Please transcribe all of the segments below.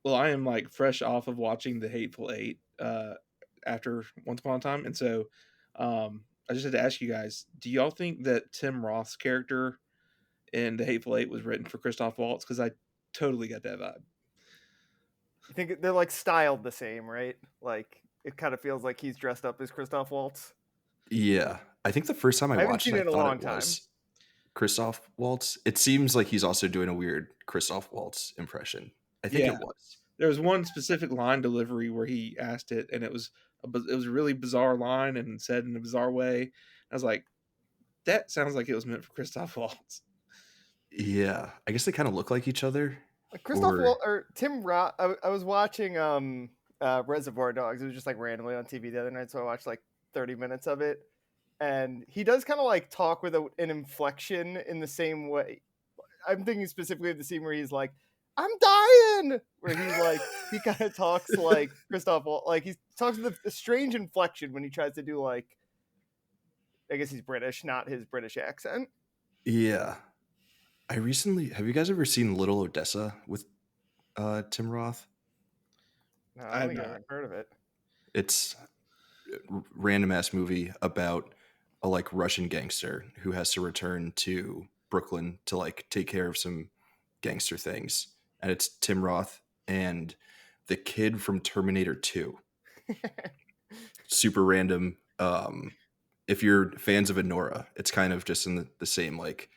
Well, I am like fresh off of watching The Hateful Eight after Once Upon a Time, and so I just had to ask you guys: do y'all think that Tim Roth's character in The Hateful Eight was written for Christoph Waltz? Because I totally got that vibe. You think they're like styled the same, right? Like it kind of feels like he's dressed up as Christoph Waltz. Yeah, I think the first time I I haven't watched seen it, it I in a thought long it time. was Christoph Waltz. It seems like he's also doing a weird Christoph Waltz impression. I think Yeah, it was. there was one specific line delivery where he asked it, and it was a really bizarre line and said in a bizarre way. I was like, that sounds like it was meant for Christoph Waltz. Yeah, I guess they kind of look like each other. Like Christoph Or Waltz or Tim Roth. I was watching Reservoir Dogs. It was just like randomly on TV the other night, so I watched like 30 minutes of it. And he does kind of like talk with an inflection in the same way. I'm thinking specifically of the scene where he's like, "I'm dying," where he's like, he kind of talks like Christoph Waltz, like he talks with a strange inflection when he tries to do like, I guess he's British, not his British accent. yeah, have you guys ever seen Little Odessa with Tim Roth? No, I I don't have think I've not. ever heard of it. It's a random ass movie about a like Russian gangster who has to return to Brooklyn to like take care of some gangster things. And it's Tim Roth and the kid from Terminator 2. Super random. If you're fans of Enora, it's kind of just in the same like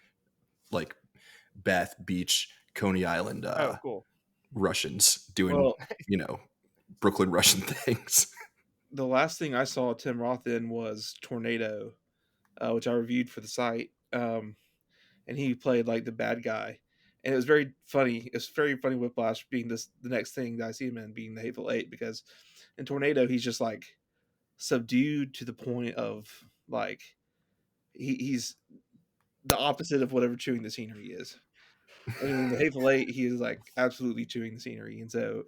Bath Beach, Coney Island Oh, cool. Russians doing, Well, you know, Brooklyn Russian things. the last thing I saw Tim Roth in was Tornado, which I reviewed for the site, and he played like the bad guy, and it was very funny. It's very funny Whiplash being the next thing that I see him in being the Hateful Eight, because in Tornado he's just like subdued to the point of like he's the opposite of whatever chewing the scenery is. I mean, in the Hateful Eight, he is like absolutely chewing the scenery, and so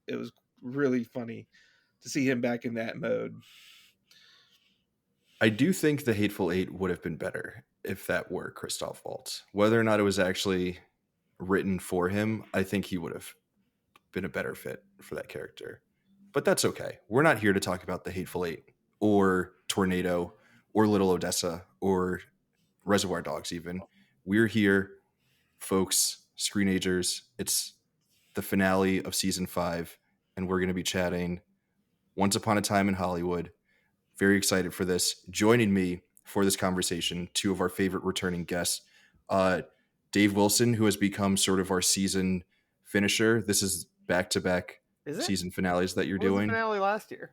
it was really funny to see him back in that mode. I do think the Hateful Eight would have been better if that were Christoph Waltz. Whether or not it was actually written for him, I think he would have been a better fit for that character. But that's okay. We're not here to talk about the Hateful Eight or Tornado or Little Odessa or Reservoir Dogs, even. We're here, folks, screenagers. It's the finale of season 5, and we're going to be chatting Once Upon a Time in Hollywood. Very excited for this. Joining me for this conversation, two of our favorite returning guests, Dave Wilson, who has become sort of our season finisher. This is back-to-back Is it? season finales that you're What was the doing. finale last year?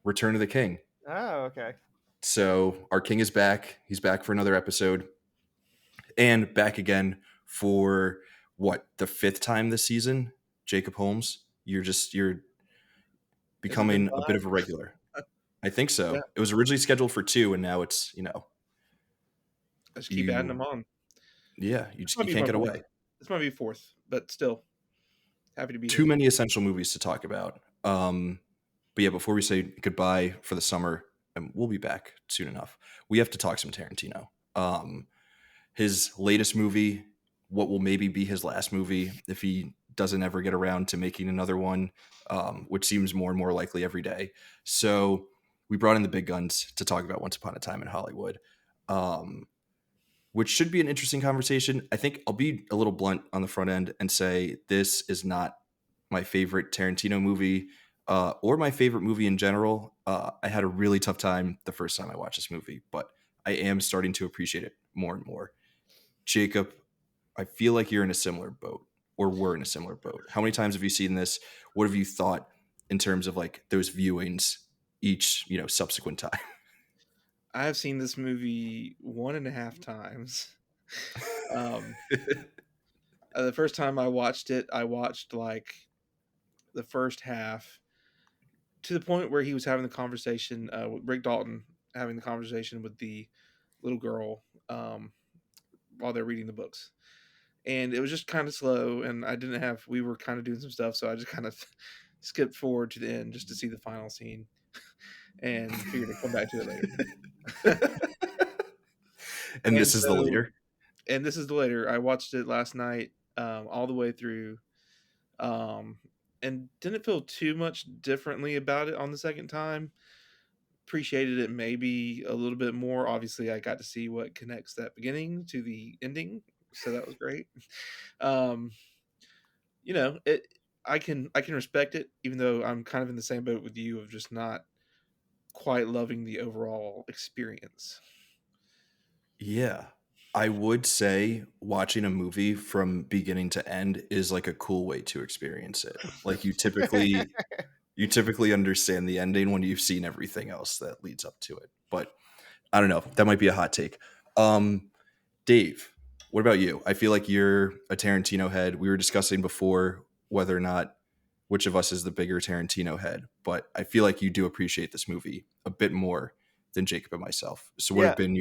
Return of the King. Oh, okay. So our king is back. He's back for another episode. And back again for what, the 5th time this season? Jacob Holmes. You're becoming a bit of a regular. I think so. Yeah. It was originally scheduled for 2, and now it's, I just keep adding them on. Yeah, you can't get away. This might be 4th, but still happy to be Too here. many essential movies to talk about. But yeah, before we say goodbye for the summer, and we'll be back soon enough, we have to talk some Tarantino. His latest movie, what will maybe be his last movie if he doesn't ever get around to making another one, which seems more and more likely every day. So we brought in the big guns to talk about Once Upon a Time in Hollywood, which should be an interesting conversation. I think I'll be a little blunt on the front end and say this is not my favorite Tarantino movie or my favorite movie in general. I had a really tough time the first time I watched this movie, but I am starting to appreciate it more and more. Jacob, I feel like you're in a similar boat, or we're in a similar boat. How many times have you seen this? What have you thought in terms of like those viewings each, subsequent time? I have seen this movie 1.5 times. The first time I watched it, I watched like the first half to the point where he was having the conversation with Rick Dalton, having the conversation with the little girl while they're reading the books. And it was just kind of slow, and we were kind of doing some stuff, so I just kind of skipped forward to the end just to see the final scene and figured to come back to it later. And this is the later? And this is the later. I watched it last night all the way through. and didn't feel too much differently about it on the second time. Appreciated it maybe a little bit more. Obviously, I got to see what connects that beginning to the ending, so that was great. Um, it. I can respect it, even though I'm kind of in the same boat with you of just not quite loving the overall experience. Yeah. I would say watching a movie from beginning to end is like a cool way to experience it. Like you typically understand the ending when you've seen everything else that leads up to it. But I don't know. That might be a hot take. Um, Dave, what about you? I feel like you're a Tarantino head. We were discussing before whether or not which of us is the bigger Tarantino head, but I feel like you do appreciate this movie a bit more than Jacob and myself. So what have Yeah, been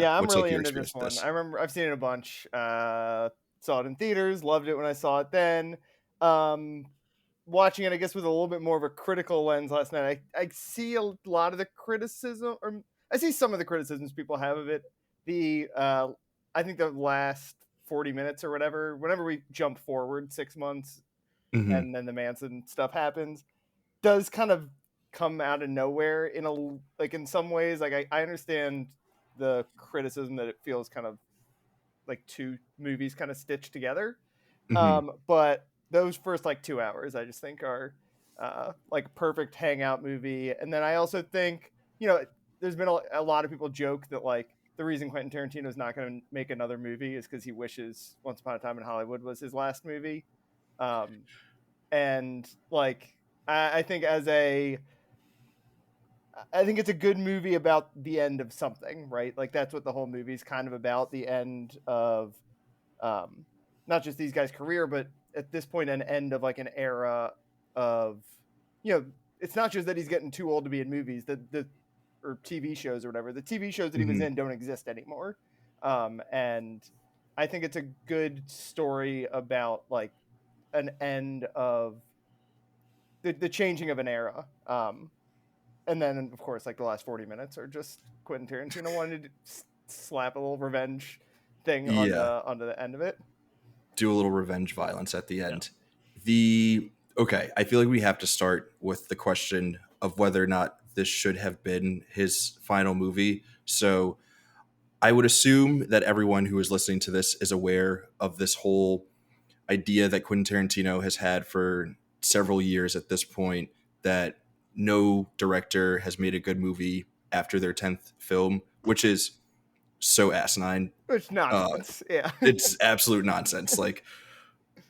yeah, I'm what's like really your into experience this with one. this? I remember I've seen it a bunch. Saw it in theaters, loved it when I saw it then. Um, Watching it, I guess, with a little bit more of a critical lens last night, I see a lot of the criticism, or I see some of the criticisms people have of it. The I think the last 40 minutes or whatever, whenever we jump forward 6 months Hmm. and then the Manson stuff happens, does kind of come out of nowhere in a like in some ways. Like I understand the criticism that it feels kind of like two movies kind of stitched together. Hmm. But those first like 2 hours, I just think are like a perfect hangout movie. And then I also think, there's been a lot of people joke that like the reason Quentin Tarantino is not going to make another movie is because he wishes Once Upon a Time in Hollywood was his last movie. Um, and like, I think I think it's a good movie about the end of something, right? Like that's what the whole movie's kind of about, the end of um, not just these guys' career, but at this point, an end of like an era of, it's not just that he's getting too old to be in movies, the or TV shows or whatever. The TV shows that he was Hmm. in don't exist anymore, and I think it's a good story about like an end of the changing of an era. And then of course, like the last 40 minutes are just Quentin Tarantino wanted to slap a little revenge thing Yeah. onto the end of it. Do a little revenge violence at the Yeah. end. Okay, I feel like we have to start with the question of whether or not this should have been his final movie. So I would assume that everyone who is listening to this is aware of this whole idea that Quentin Tarantino has had for several years at this point, that no director has made a good movie after their 10th film, which is so asinine. Which Uh, nonsense. Yeah. it's absolute nonsense. Like,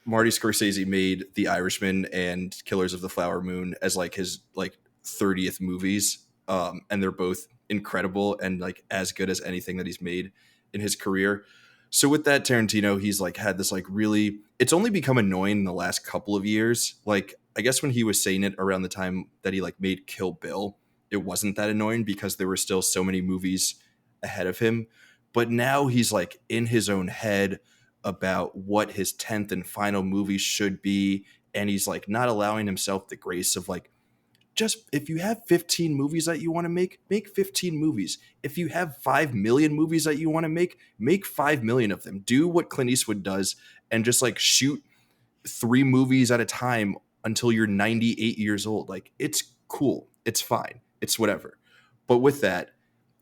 Marty Scorsese made The Irishman and Killers of the Flower Moon as like his like 30th movies, and they're both incredible and like as good as anything that he's made in his career. So with that, Tarantino, he's like had this like really. It's only become annoying in the last couple of years. Like I guess when he was saying it around the time that he like made Kill Bill, it wasn't that annoying because there were still so many movies ahead of him. But now he's like in his own head about what his 10th and final movie should be, and he's like not allowing himself the grace of like, just if you have 15 movies that you want to make 15 movies. If you have 5 million movies that you want to make 5 million of them. Do what Clint Eastwood does and just like shoot 3 movies at a time until you're 98 years old. Like it's cool, it's fine, it's whatever. But with that,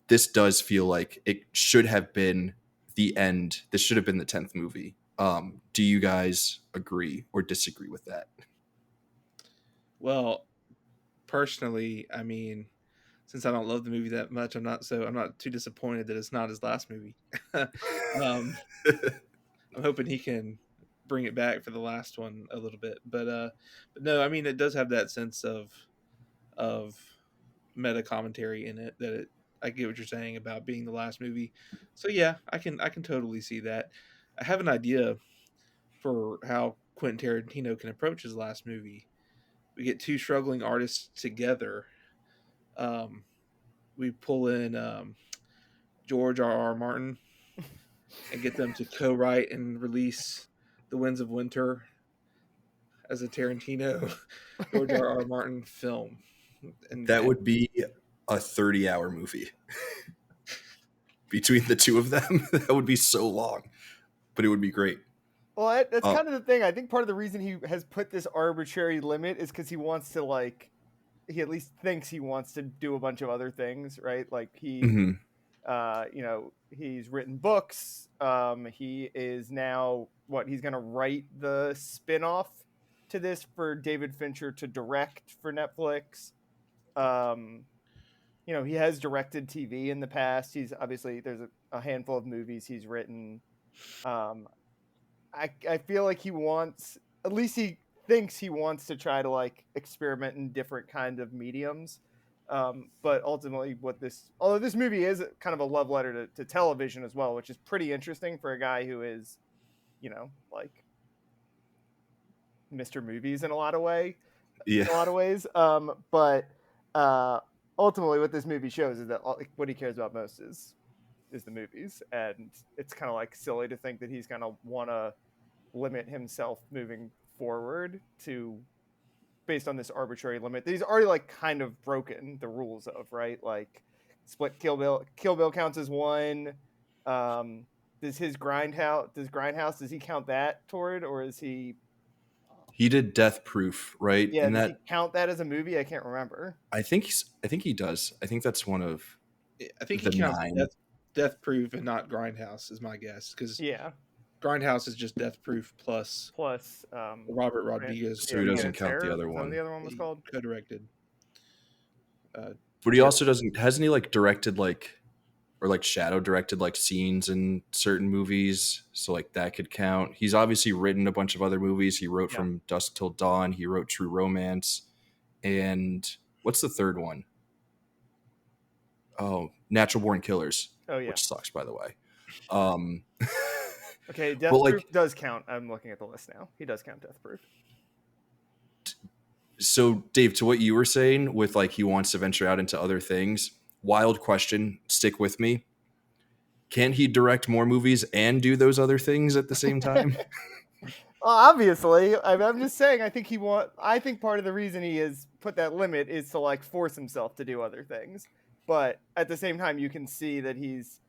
this does feel like it should have been the end. This should have been the 10th movie. Do you guys agree or disagree with that? Well, personally, I mean, since I don't love the movie that much, I'm not too disappointed that it's not his last movie. um, I'm hoping he can bring it back for the last one a little bit, but no, I mean, it does have that sense of meta commentary in it that I get what you're saying about being the last movie. So yeah, I can totally see that. I have an idea for how Quentin Tarantino can approach his last movie. We get two struggling artists together. Um, we pull in George R. Martin and get them to co-write and release The Winds of Winter as a Tarantino George R. Martin film. That And would be a 30-hour movie between the two of them. That would be so long, but it would be great. Well, that's Uh, kind of the thing. I think part of the reason he has put this arbitrary limit is because he wants to like he at least thinks he wants to do a bunch of other things, right? Like mhm. he's written books. He is now he's gonna write the spin-off to this for David Fincher to direct for Netflix. Um, he has directed TV in the past. He's obviously there's a handful of movies he's written. Um, I feel like he wants, at least he thinks he wants to try to like experiment in different kind of mediums. But ultimately, although this movie is kind of a love letter to television as well, which is pretty interesting for a guy who is, like Mr. Movies Yeah. in a lot of ways. But uh, ultimately, what this movie shows is that what he cares about most is the movies, and it's kind of like silly to think that he's gonna want to limit himself moving forward to based on this arbitrary limit that he's already like kind of broken the rules of, right? Like split Kill Bill counts as one. Um, does he count that toward, or is he He did Death Proof, right? yeah, And does he that count that as a movie? I can't remember. I think he does. I think that's one of I think he the counts 9. Death Proof and not Grindhouse is my guess, because Yeah. Grindhouse is just Death Proof plus Plus Robert Rodriguez So he doesn't Planet count the Terror. other Was that what one. the other one was he called? co-directed. But he Terror. also doesn't hasn't he like directed like or like shadow directed like scenes in certain movies, so like that could count. He's obviously written a bunch of other movies. He wrote Yeah. From Dusk Till Dawn, he wrote True Romance, and what's the third one? Oh, Natural Born Killers, Oh yeah. which sucks by the way. Um Okay, but Death Proof like does count. I'm looking at the list now. He does count Death Proof. so Dave, to what you were saying with like he wants to venture out into other things, wild question, stick with me. Can he direct more movies and do those other things at the same time? Well, obviously, I'm just saying. I think part of the reason he has put that limit is to like force himself to do other things. But at the same time, you can see that he's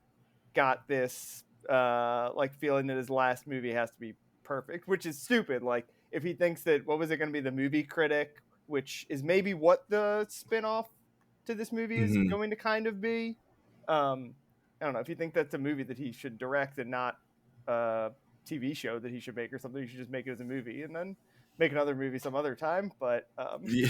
got this like feeling that his last movie has to be perfect, which is stupid. Like if he thinks that what was it going to be, the movie critic, which is maybe what the spinoff to this movie is Mhm. going to kind of be. I don't know if you think that's a movie that he should direct and not a TV show that he should make or something. You should just make it as a movie and then make another movie some other time. But Yeah.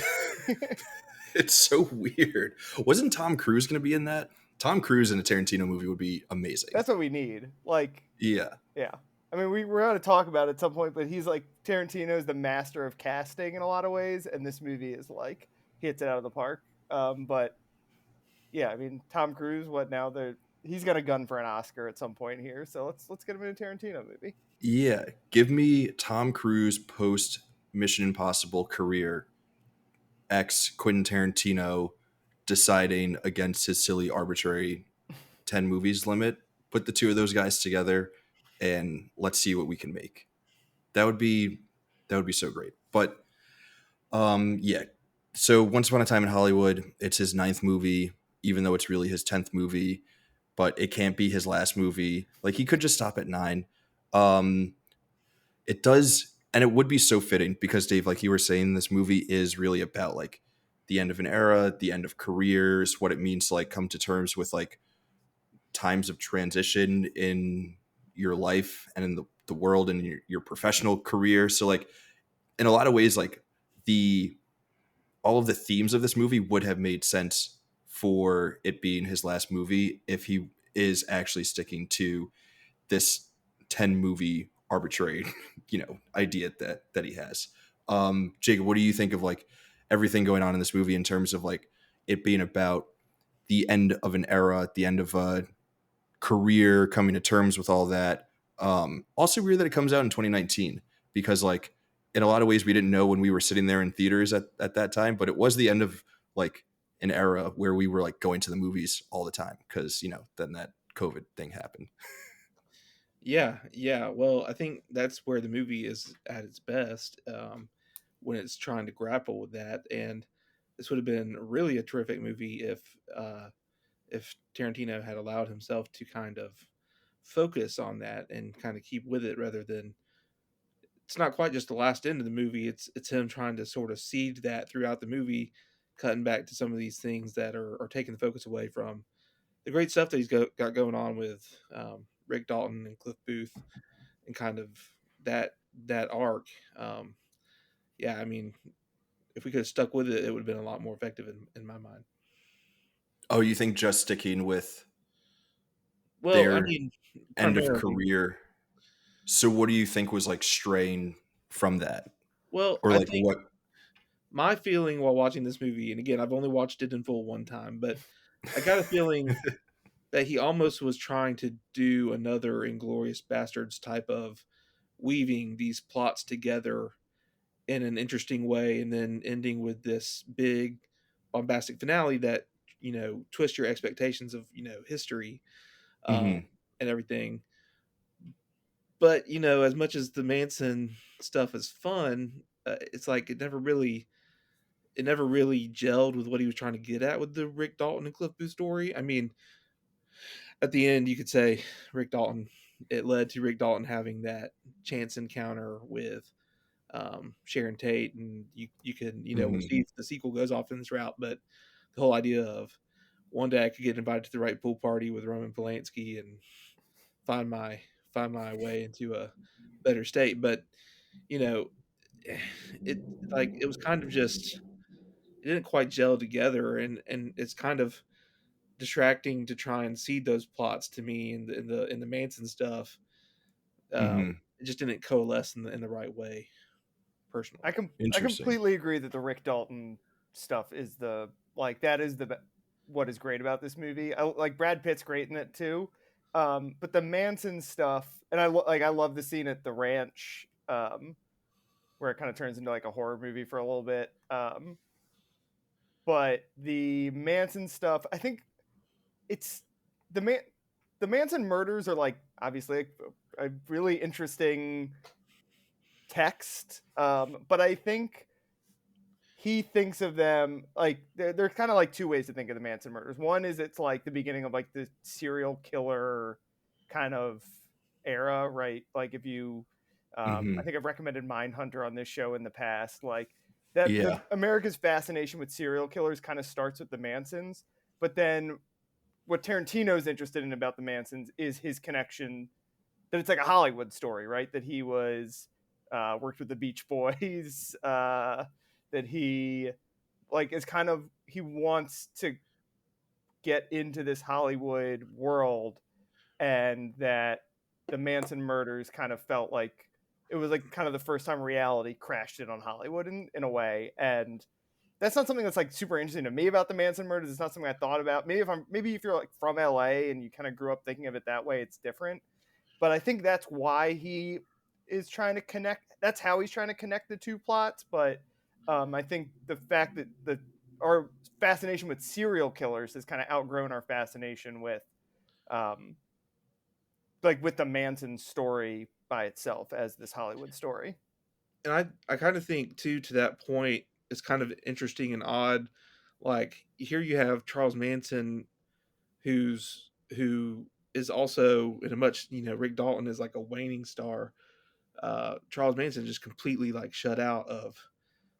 It's so weird. Wasn't Tom Cruise going to be in that? Tom Cruise in a Tarantino movie would be amazing. that's what we need. Like Yeah. yeah. I mean, we're going to talk about it at some point, but he's like Tarantino's the master of casting in a lot of ways, and this movie is like he hits it out of the park. But yeah, I mean, Tom Cruise, what now? He's got a gun for an Oscar at some point here, so let's get him in a Tarantino movie. Yeah. Give me Tom Cruise post Mission Impossible career, ex Quentin Tarantino deciding against his silly arbitrary 10 movies limit. Put the two of those guys together and let's see what we can make. That would be so great. But yeah. So Once Upon a Time in Hollywood, it's his 9th movie, even though it's really his 10th movie, but it can't be his last movie. Like he could just stop at 9. Um, it does, and it would be so fitting because Dave, like you were saying, this movie is really about like the end of an era, the end of careers, what it means to like come to terms with like times of transition in your life and in the world and your professional career. So like in a lot of ways, like the all of the themes of this movie would have made sense for it being his last movie if he is actually sticking to this 10 movie arbitrary idea that he has. Jacob, what do you think of like everything going on in this movie in terms of like it being about the end of an era, the end of a career, coming to terms with all that? Also weird that it comes out in 2019 because like in a lot of ways we didn't know when we were sitting there in theaters at that time, but it was the end of like an era where we were like going to the movies all the time because then that COVID thing happened. Yeah, yeah. Well, I think that's where the movie is at its best, when it's trying to grapple with that. And this would have been really a terrific movie if Tarantino had allowed himself to kind of focus on that and kind of keep with it rather than it's not quite just the last end of the movie. It's him trying to sort of seed that throughout the movie, cutting back to some of these things that are taking the focus away from the great stuff that got going on with Rick Dalton and Cliff Booth and kind of that arc. Um, yeah, I mean, if we could have stuck with it, it would have been a lot more effective in my mind. Oh, you think just sticking with Well, I their mean, end of primarily. career? So what do you think was like straying from that? Well, Or I like think what? my feeling while watching this movie, and again, I've only watched it in full one time, but I got a feeling that he almost was trying to do another Inglorious Bastards type of weaving these plots together in an interesting way, and then ending with this big bombastic finale that twists your expectations of history, um, Mhm. and everything. But as much as the Manson stuff is fun, it's like it never really gelled with what he was trying to get at with the Rick Dalton and Cliff Booth story. I mean, at the end, you could say Rick Dalton. It led to Rick Dalton having that chance encounter with Sharon Tate, and you can we'll Mhm. see if the sequel goes off in this route. But the whole idea of one day I could get invited to the right pool party with Roman Polanski and find my find my way into a better state. But you know, it it was kind of just it didn't quite gel together, and it's kind of distracting to try and seed those plots to me in the Manson stuff. Mhm. It just didn't coalesce in the right way, personally. I Interesting. completely agree that the Rick Dalton stuff is the like that is the what is great about this movie. I like Brad Pitt's great in it too. But the Manson stuff, and I love the scene at the ranch, where it kind of turns into like a horror movie for a little bit. But the Manson stuff, I think it's the man the Manson murders are like obviously a really interesting text. But I think he thinks of them like they're kind of like two ways to think of the Manson murders. One is it's like the beginning of like the serial killer kind of era, right? Like if you, I Mhm. think I've recommended Mindhunter on this show in the past. Like that, the Yeah. America's fascination with serial killers kind of starts with the Mansons, but then what Tarantino's interested in about the Mansons is his connection that it's like a Hollywood story, right? That he was worked with the Beach Boys, that he like is kind of he wants to get into this Hollywood world, and that the Manson murders kind of felt like it was like kind of the first time reality crashed in on Hollywood in a way, and that's not something that's like super interesting to me about the Manson murders. It's not something I thought about. Maybe if you're like from LA and you kind of grew up thinking of it that way, it's different. But I think that's why he is trying to connect. That's how he's trying to connect the two plots. But I think the fact that our fascination with serial killers has kind of outgrown our fascination with um, like with the Manson story by itself as this Hollywood story. And I kind of think too, to that point, it's kind of interesting and odd. Like here you have Charles Manson, who is also in a much Rick Dalton is like a waning star. Charles Manson just completely like shut out of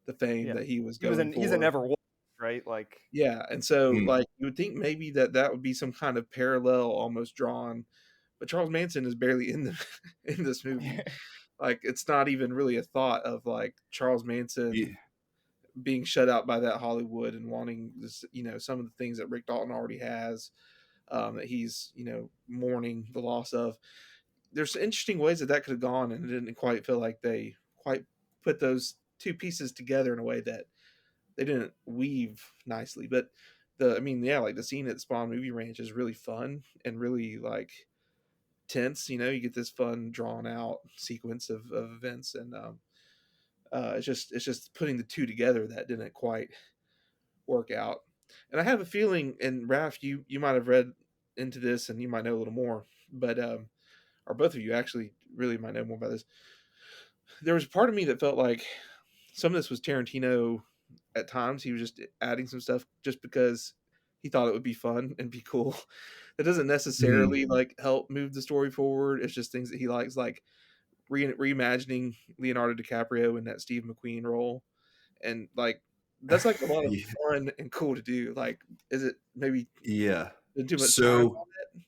the fame Yeah, that he was he was going an he's a for. never was, right. Like Yeah, and so Mm. like you would think maybe that would be some kind of parallel almost drawn, but Charles Manson is barely in the in this movie. Like it's not even really a thought of like Charles Yeah. Manson being shut out by that Hollywood and wanting this, some of the things that Rick Dalton already has, that he's, mourning the loss of. There's interesting ways that could have gone, and it didn't quite feel like they quite put those two pieces together in a way that they didn't weave nicely. But I mean, yeah, like the scene at Spawn Movie Ranch is really fun and really like tense. You get this fun, drawn out sequence of events, and it's just putting the two together that didn't quite work out. And I have a feeling, and Raph, you might have read into this, and you might know a little more, but or both of you actually really might know more about this. There was a part of me that felt like some of this was Tarantino at times. He was just adding some stuff just because he thought it would be fun and be cool. That doesn't Mhm. necessarily like help move the story forward. It's just things that he likes. Like reimagining Leonardo DiCaprio in that Steve McQueen role, and like that's like a lot of Yeah. fun and cool to do. Like, is it maybe Yeah. been too much time So on it?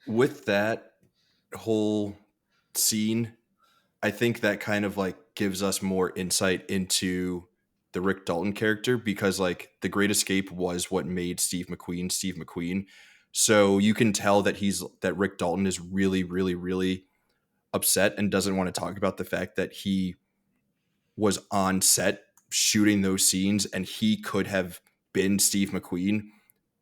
with that whole scene, I think that kind of like gives us more insight into the Rick Dalton character, because like The Great Escape was what made Steve McQueen Steve McQueen. So you can tell that Rick Dalton is really, really, really upset and doesn't want to talk about the fact that he was on set shooting those scenes and he could have been Steve McQueen,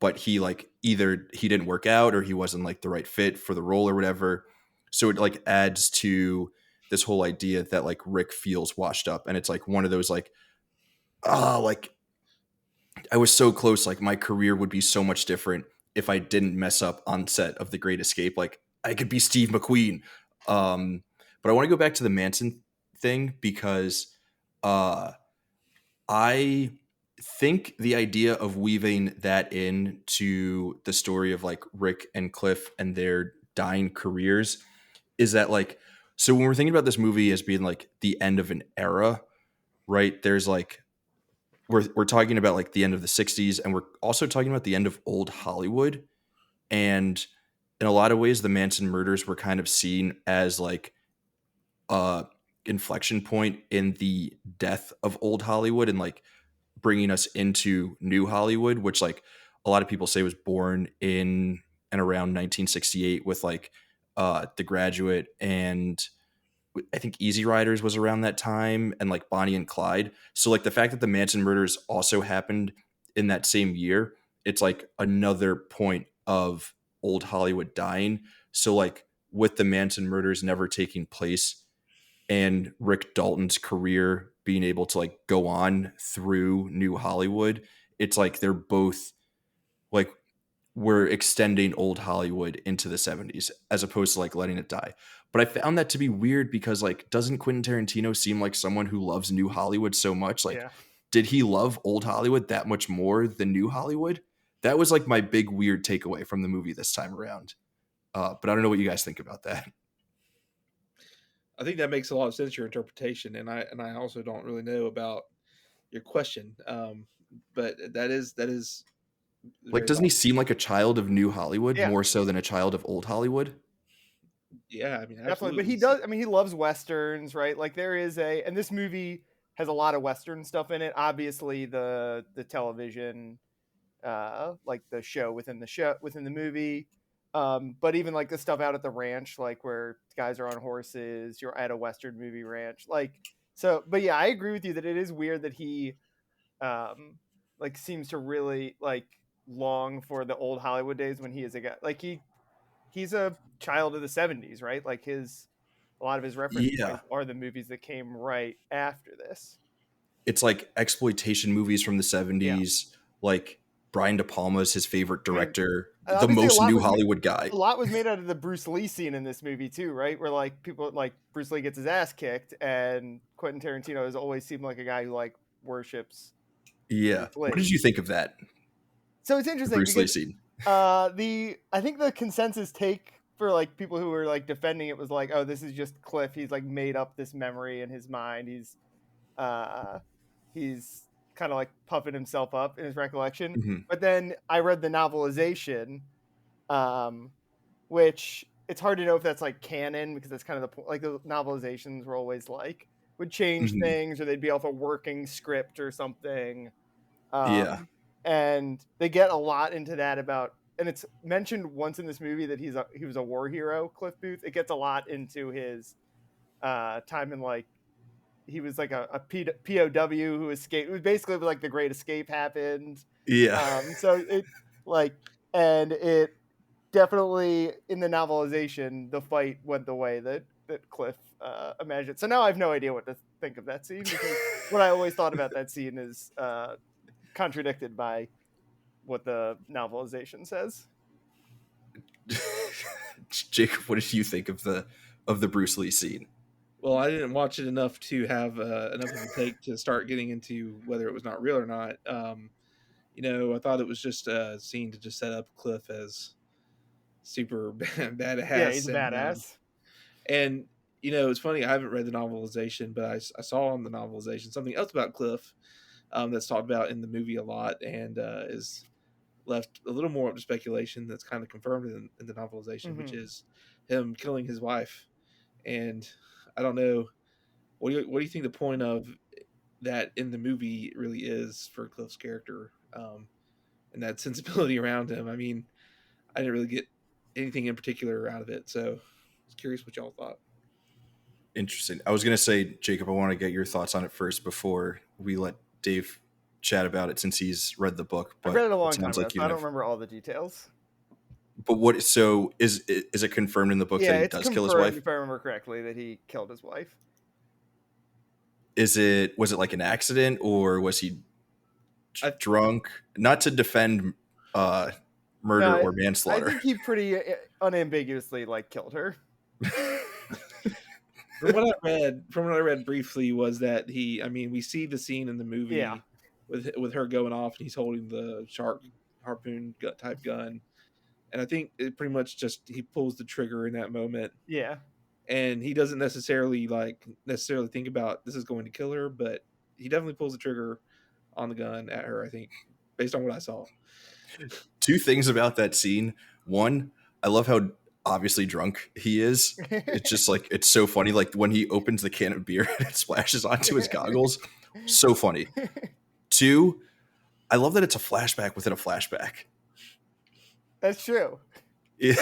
but he like either he didn't work out or he wasn't like the right fit for the role or whatever. So it like adds to this whole idea that like Rick feels washed up, and it's like one of those like, like I was so close, like my career would be so much different if I didn't mess up on set of The Great Escape. Like I could be Steve McQueen. But I want to go back to the Manson thing because uh I think the idea of weaving that into the story of like Rick and Cliff and their dying careers is that like, so when we're thinking about this movie as being like the end of an era, right? There's like we're talking about like the end of the 60s, and we're also talking about the end of old Hollywood. And in a lot of ways the Manson murders were kind of seen as like a inflection point in the death of old Hollywood and like bringing us into new Hollywood, which like a lot of people say was born in and around 1968 with like The Graduate, and I think Easy Riders was around that time, and like Bonnie and Clyde. So like the fact that the Manson murders also happened in that same year, it's like another point of old Hollywood dying. So like with the Manson murders never taking place and Rick Dalton's career being able to like go on through new Hollywood, it's like they're both like we're extending old Hollywood into the 70s as opposed to like letting it die. But I found that to be weird because like doesn't Quentin Tarantino seem like someone who loves new Hollywood so much? Like Yeah. did he love old Hollywood that much more than new Hollywood? That was like my big weird takeaway from the movie this time around. But I don't know what you guys think about that. I think that makes a lot of sense, your interpretation, and I also don't really know about your question. But that is Like very doesn't he valid. seem like a child of new Hollywood Yeah. more so than a child of old Hollywood? Yeah, I mean, Definitely, but absolutely. he does. I mean, he loves westerns, right? Like there is and this movie has a lot of western stuff in it. Obviously, the television, like the show within the movie, but even like the stuff out at the ranch, like where guys are on horses, you're at a western movie ranch, like so. But yeah, I agree with you that it is weird that he, um, like seems to really like long for the old Hollywood days when he is a guy like he's a child of the 70s, right? Like his a lot of his reference Yeah. points are the movies that came right after this. It's like exploitation movies from the Yeah. 70s. Like Brian De Palma is his favorite I mean, director, the obviously most new Hollywood guy. a lot was made out of the Bruce Lee scene in this movie too, right? Where like people like Bruce Lee gets his ass kicked and Quentin Tarantino has always seemed like a guy who like worships Yeah. Bruce What Lee. did you think of that? So it's The interesting Bruce Lee because scene. the I think the consensus take for like people who were like defending it was like, oh, this is just Cliff. He's like made up this memory in his mind. Uh he's kind of like puffing himself up in his recollection. Mhm. But then I read the novelization, um, which it's hard to know if that's like canon because that's kind of the point. Like the novelizations were always like would change Mhm. things or they'd be off a working script or something. Yeah. And they get a lot into that about, and it's mentioned once in this movie that he was a war hero, Cliff Booth. It gets a lot into his time in like he was like a POW who escaped. It was basically like the Great Escape happened. Yeah. So it like, and it definitely in the novelization, the fight went the way that Cliff imagined. So now I have no idea what to think of that scene because what I always thought about that scene is contradicted by what the novelization says. Jacob, what did you think of the Bruce Lee scene? Well, I didn't watch it enough to have enough of a take to start getting into whether it was not real or not. I thought it was just a scene to just set up Cliff as super Yeah, badass, he's a badass. and It's funny. I haven't read the novelization, but I saw on the novelization something else about Cliff that's talked about in the movie a lot, and is left a little more up to speculation. That's kind of confirmed in the novelization, which Mm-hmm. is him killing his wife. And I don't know, what do you think the point of that in the movie really is for Cliff's character, and that sensibility around him? I mean, I didn't really get anything in particular out of it, so I was curious what y'all thought. Interesting. I was going to say, Jacob, I want to get your thoughts on it first before we let Dave chat about it, since he's read the book. I've But read it a it long time sounds ago, like you so I don't have. remember all the details. But what? So is it confirmed in the book Yeah, that he it's does kill his confirmed, wife? if I remember correctly, that he killed his wife. Was it like an accident, or was he I drunk? Not to defend murder No, or I manslaughter. think he pretty unambiguously killed her. From what I read briefly, was that I mean, we see the scene in the Yeah, movie with her going off, and he's holding the shark harpoon type gun, and I think it pretty much just he pulls the trigger in that moment, yeah. and he doesn't necessarily think about this is going to kill her, but he definitely pulls the trigger on the gun at her. I think, based on what I saw. Two things about that scene. One, I love how obviously drunk he is. It's just it's so funny. Like when he opens the can of beer and it splashes onto his goggles. So funny. Two, I love that it's a flashback within a flashback. That's true. Yeah.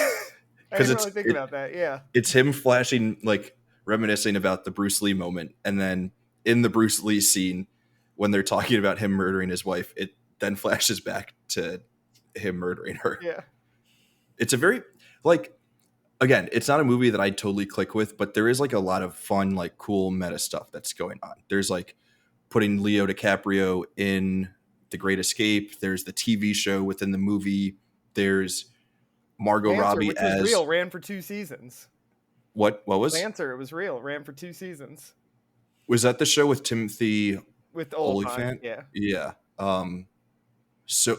I didn't really think about that. Yeah. It's him flashing, reminiscing about the Bruce Lee moment. And then in the Bruce Lee scene, when they're talking about him murdering his wife, it then flashes back to him murdering her. Yeah. It's a very, again, it's not a movie that I totally click with, but there is a lot of fun, cool meta stuff that's going on. There's putting Leo DiCaprio in The Great Escape. There's the TV show within the movie. There's Margot Robbie which as was real, ran for 2 seasons. What was Lancer? It was real, ran for 2 seasons. Was that the show with Timothy With Olyphant? yeah. Yeah. So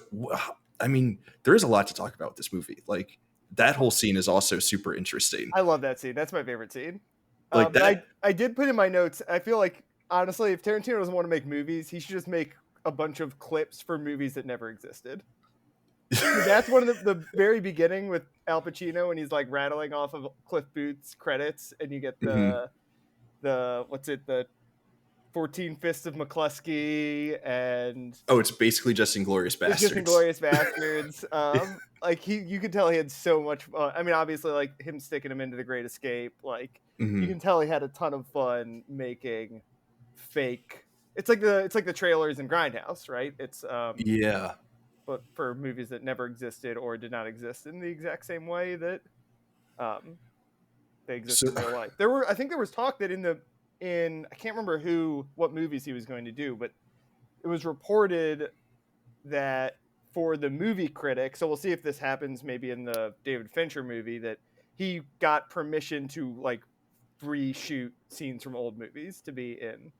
I mean, there is a lot to talk about with this movie. That whole scene is also super interesting. I love that scene. That's my favorite scene. That. I did put in my notes. I feel like, honestly, if Tarantino doesn't want to make movies, he should just make a bunch of clips for movies that never existed. That's one of the very beginning with Al Pacino, when he's rattling off of Cliff Booth's credits, and you get the the 14 Fists of McCluskey, and It's basically just Inglourious Basterds. It's just Inglourious Basterds. You could tell he had so much fun. I mean, obviously, him sticking him into The Great Escape, you can tell he had a ton of fun making fake. It's like the trailers in Grindhouse, right? It's yeah, but for movies that never existed or did not exist in the exact same way that they exist in real life. I think there was talk that I can't remember what movies he was going to do, but it was reported that for the movie critic, so we'll see if this happens maybe in the David Fincher movie, that he got permission to reshoot scenes from old movies to be in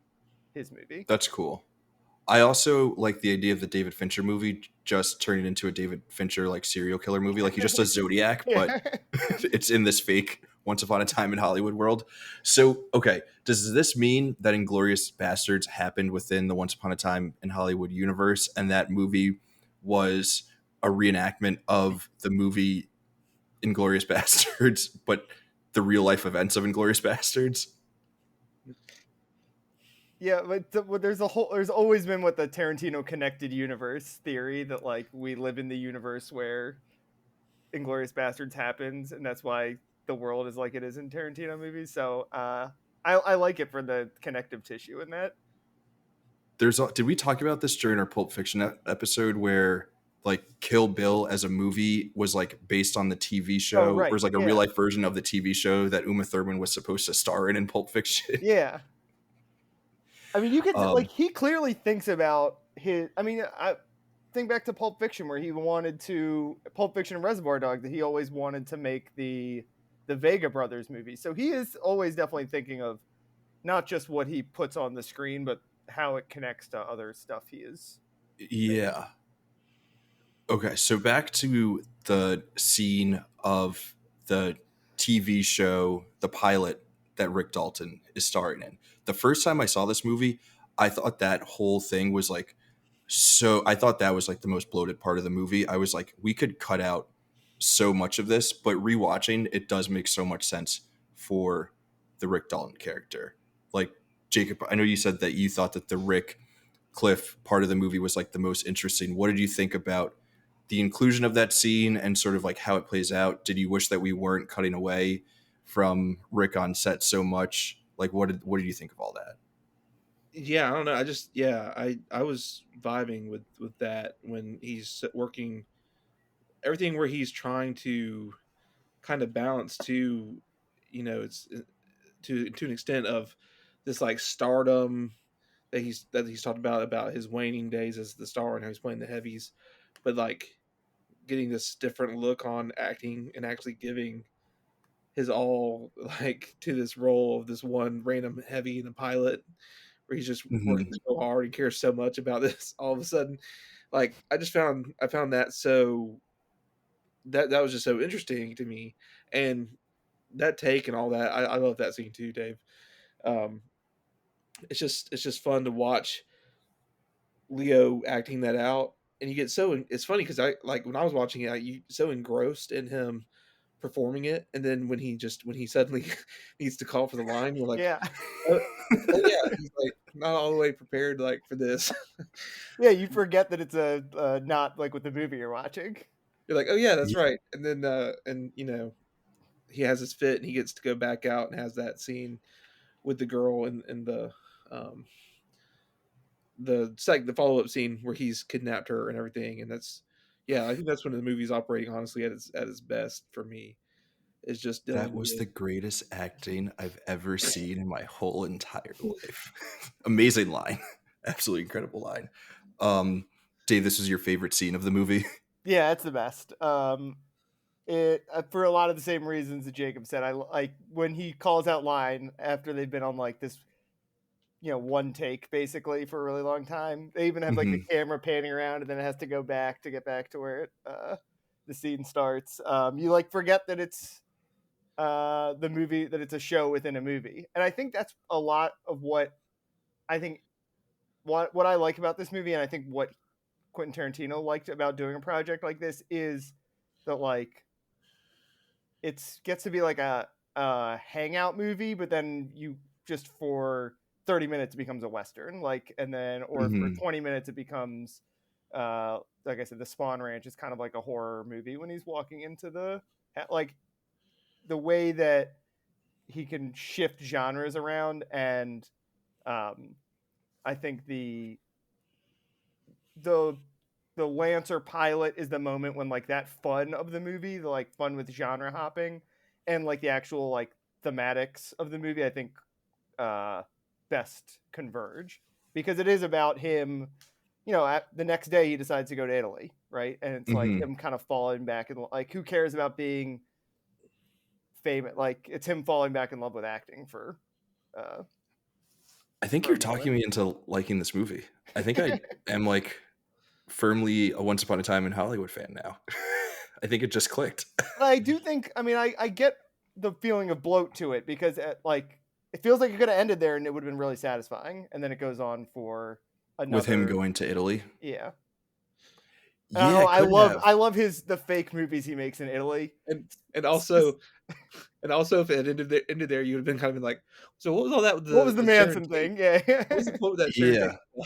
his movie. That's cool. I also like the idea of the David Fincher movie just turning into a David Fincher serial killer movie. He just does Zodiac, but it's in this fake Once Upon a Time in Hollywood world. So, okay, does this mean that Inglourious Basterds happened within the Once Upon a Time in Hollywood universe, and that movie was a reenactment of the movie Inglourious Basterds, but the real life events of Inglourious Basterds? Yeah, but there's always been the Tarantino connected universe theory that we live in the universe where Inglourious Basterds happens, and that's why the world is like it is in Tarantino movies. So I like it for the connective tissue in that. Did we talk about this during our Pulp Fiction episode where Kill Bill as a movie was based on the TV show? Oh, right. Or was a real life version of the TV show that Uma Thurman was supposed to star in Pulp Fiction? Yeah. I mean, you could he clearly thinks about his. I mean, I think back to Pulp Fiction, where he wanted to Pulp Fiction and Reservoir Dogs, that he always wanted to make the Vega Brothers movie. So he is always definitely thinking of not just what he puts on the screen, but how it connects to other stuff he is. Yeah. Okay, so back to the scene of the TV show, the pilot that Rick Dalton is starring in. The first time I saw this movie, I thought that whole thing was like, so I thought that was like the most bloated part of the movie. I was like, we could cut out so much of this, but rewatching it does make so much sense for the Rick Dalton character. Like, Jacob, I know you said that you thought that the Rick Cliff part of the movie was like the most interesting. What did you think about the inclusion of that scene and sort of like how it plays out? Did you wish that we weren't cutting away from Rick on set so much? Like, what did you think of all that? Yeah, I don't know. I was vibing with that when he's working everything where he's trying to kind of balance to, it's to an extent of this like stardom that he's talked about his waning days as the star and how he's playing the heavies, but like getting this different look on acting and actually giving his all like to this role of this one random heavy and a pilot where he's just working Mm-hmm. so hard and cares so much about this all of a sudden. Like I found that so that was just so interesting to me, and that take and all that. I love that scene too, Dave. um it's just fun to watch Leo acting that out, and you get so it's funny because I like when I was watching it, you so engrossed in him performing it, and then when he suddenly needs to call for the line, you're like, Yeah. oh, oh yeah, he's like not all the way prepared like for this. Yeah, you forget that it's not like with the movie you're watching. You're like, oh yeah, that's right, and then and he has his fit and he gets to go back out and has that scene with the girl in um the follow-up scene where he's kidnapped her and everything, and that's yeah, I think that's when the movie's operating honestly at its best for me, is just That dealing was with. the greatest acting I've ever seen in my whole entire life. Amazing line. Absolutely incredible line. Dave, this was your favorite scene of the movie? Yeah, it's the best. It for a lot of the same reasons that Jacob said. I like when he calls out line after they've been on like this, one take basically for a really long time. They even have like the Mm-hmm. camera panning around, and then it has to go back to get back to where the scene starts. You like forget that it's the movie, that it's a show within a movie, and I think that's a lot of what I think what I like about this movie, and I think what Quentin Tarantino liked about doing a project like this is that like it gets to be like a hangout movie, but then you just for 30 minutes it becomes a western, like, and then or for Mm-hmm. 20 minutes it becomes like I said, the Spawn Ranch is kind of like a horror movie when he's walking into the like the way that he can shift genres around, and um I think the the Lancer pilot is the moment when like that fun of the movie, the like fun with genre hopping and like the actual like thematics of the movie, I think uh best converge, because it is about him, at the next day he decides to go to Italy, right? And it's like Mm-hmm. him kind of falling back and like who cares about being famous, like it's him falling back in love with acting uh I think for you're a moment. talking me into liking this movie. I think I am like firmly a Once Upon a Time in Hollywood fan now. I think it just clicked. I do think, I mean, I get the feeling of bloat to it, because like it feels like it could have ended there and it would have been really satisfying, and then it goes on for With him another. going to Italy. Yeah. And I don't Yeah, know, it could have. I love the fake movies he makes in Italy. And also if it ended there, you would have been kind of been like, so what was all that with What the was the Sharon Manson Tate? thing? Yeah. What was the point with that Sharon Tate? Yeah.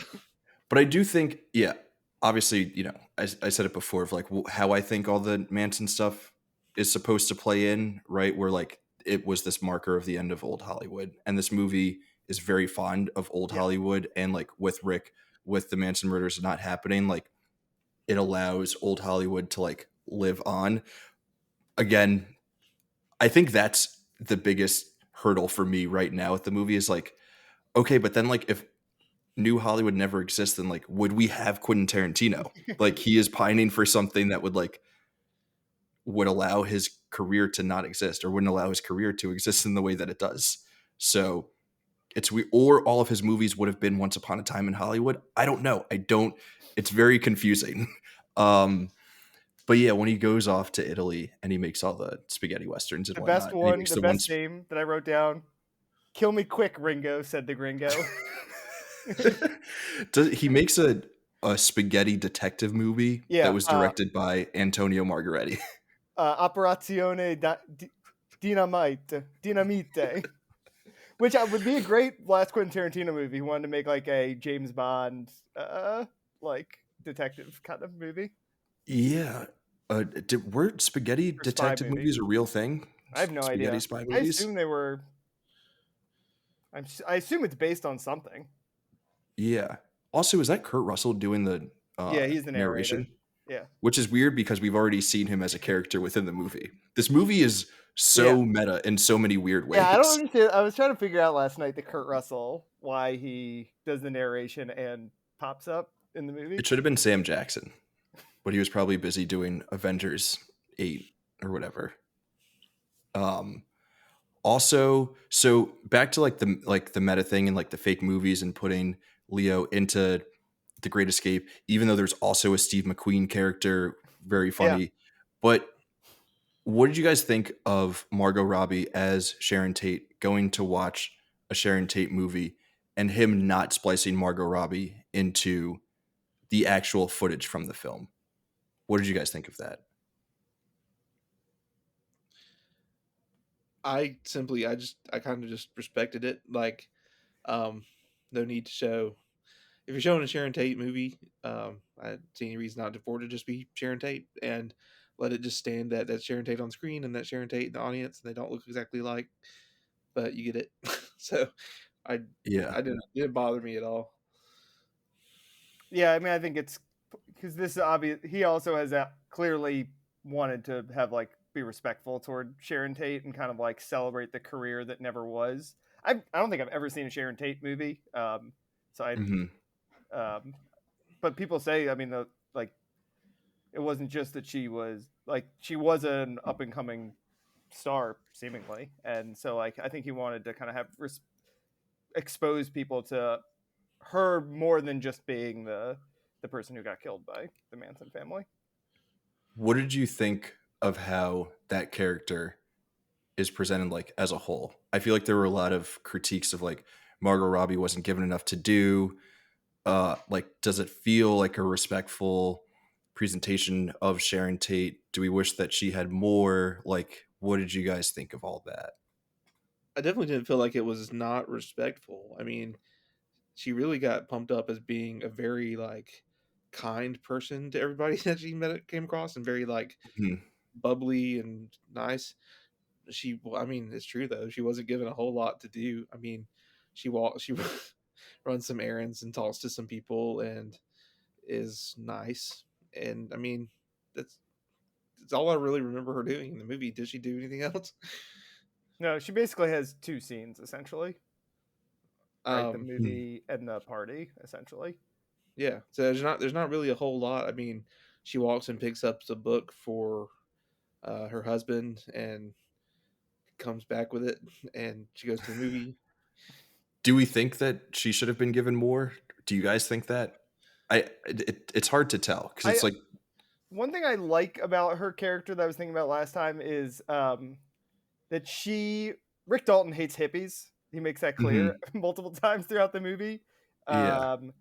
But I do think, yeah, obviously, I said it before of like how I think all the Manson stuff is supposed to play in, right? Where like it was this marker of the end of old Hollywood. And this movie is very fond of old Yeah. Hollywood. And like with Rick, with the Manson murders not happening, like it allows old Hollywood to like live on. Again, I think that's the biggest hurdle for me right now with the movie is like, okay, but then like if New Hollywood never exists, then like would we have Quentin Tarantino? Like he is pining for something that would allow his career to not exist, or wouldn't allow his career to exist in the way that it does. So or all of his movies would have been Once Upon a Time in Hollywood. I don't know. It's very confusing. um but yeah, when he goes off to Italy and he makes all the spaghetti westerns and The best whatnot, and he one, makes the the one best name that I wrote down, "Kill me quick, Ringo," said the gringo. He makes a spaghetti detective movie that Yeah, was directed by Antonio Margaretti. Operazione Dinamite, which would be a great last Quentin Tarantino movie. He wanted to make like a James Bond, like detective kind of movie Yeah. Were spaghetti or spy detective movie. movies a real thing? I have no Spaghetti idea. spy I movies? assume they were. I assume it's based on something. Yeah. Also, is that Kurt Russell doing the Yeah, he's the narrator. narration? Yeah, Which is weird because we've already seen him as a character within the movie. This movie is yeah, so meta in so many weird yeah. I don't ways. understand. I was trying to figure out last night the Kurt Russell why he does the narration and pops up in the movie. It should have been Sam Jackson, but he was probably busy doing Avengers 8 or whatever. Also, so back to like the meta thing and like the fake movies and putting Leo into The Great Escape, even though there's also a Steve McQueen character, very Yeah, funny. But what did you guys think of Margot Robbie as Sharon Tate going to watch a Sharon Tate movie and him not splicing Margot Robbie into the actual footage from the film? What did you guys think of that? I kind of just respected it. Like, no need to show. If you're showing a Sharon Tate movie, I don't see any reason not for it to just be Sharon Tate and let it just stand that Sharon Tate on screen and that Sharon Tate in the audience, and they don't look exactly like, but you get it. So I Yeah. it didn't bother me at all. yeah. I mean, I think it's because this is obvious. He also has clearly wanted to have like be respectful toward Sharon Tate and kind of like celebrate the career that never was. I don't think I've ever seen a Sharon Tate movie. So I Hmm. um, but people say, I mean, like it wasn't just that she was an up and coming star seemingly, and so like I think he wanted to kind of have expose people to her more than just being the person who got killed by the Manson family. What did you think of how that character is presented like as a whole? I feel like there were a lot of critiques of like Margot Robbie wasn't given enough to do. Like, does it feel like a respectful presentation of Sharon Tate? Do we wish that she had more? Like, what did you guys think of all that? I definitely didn't feel like it was not respectful. I mean, she really got pumped up as being a very like kind person to everybody that she came across, and very like Hmm. bubbly and nice. I mean, it's true though. She wasn't given a whole lot to do. I mean, she runs some errands and talks to some people and is nice. And I mean, that's all I really remember her doing in the movie. Did she do anything else? No, she basically has two scenes essentially, right? The Hmm. movie and the party essentially. Yeah. So there's not really a whole lot. I mean, she walks and picks up the book for her husband and comes back with it, and she goes to the movie. Do we think that she should have been given more? Do you guys think that? It's hard to tell because I it's like, One thing I like about her character that I was thinking about last time is that Rick Dalton hates hippies. He makes that clear mhm, multiple times throughout the movie. yeah, Um,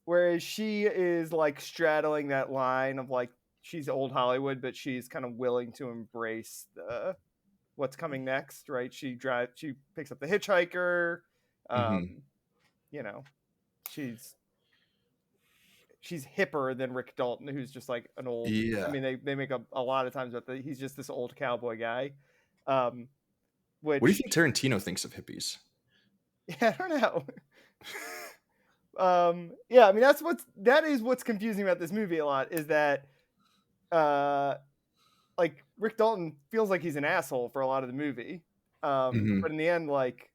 Whereas she is like straddling that line of like she's old Hollywood, but she's kind of willing to embrace what's coming next, right? She picks up the hitchhiker. hmm, Um, you know, she's she's hipper than Rick Dalton, who's just like an old. I yeah. mean, they make a lot of times that he's just this old cowboy guy. Um, What do you which think Tarantino thinks of hippies? yeah, I don't know. Yeah, I mean that is what's confusing about this movie a lot is that uh like Rick Dalton feels like he's an asshole for a lot of the movie. Hmm. But in the end, like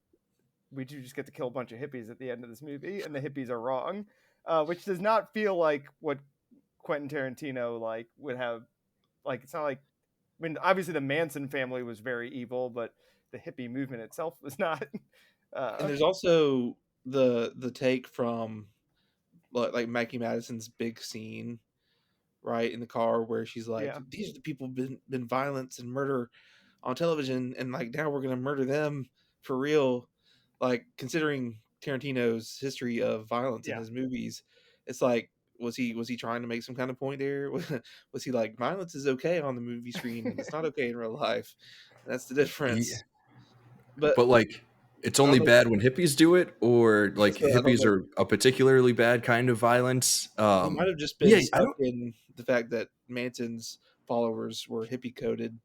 we do just get to kill a bunch of hippies at the end of this movie, and the hippies are wrong, which does not feel like what Quentin Tarantino like would have. Like it's not like I mean, obviously the Manson family was very evil, but the hippie movement itself was not. And Uh, there's also the take from like Maggie Madison's big scene, right, in the car where she's like, yeah, "These are the people been violence and murder on television, and like now we're gonna murder them for real." like considering Tarantino's history of violence in Yeah. his movies, it's like was he trying to make some kind of point there? Was he like violence is okay on the movie screen and it's not okay in real life? That's the He, difference. But but like, it's I don't only know. bad when hippies do it, or like So I don't hippies know. are a particularly bad kind of violence. He might have just been Yeah, I stuck don't. in the fact that Manson's followers were hippie coded,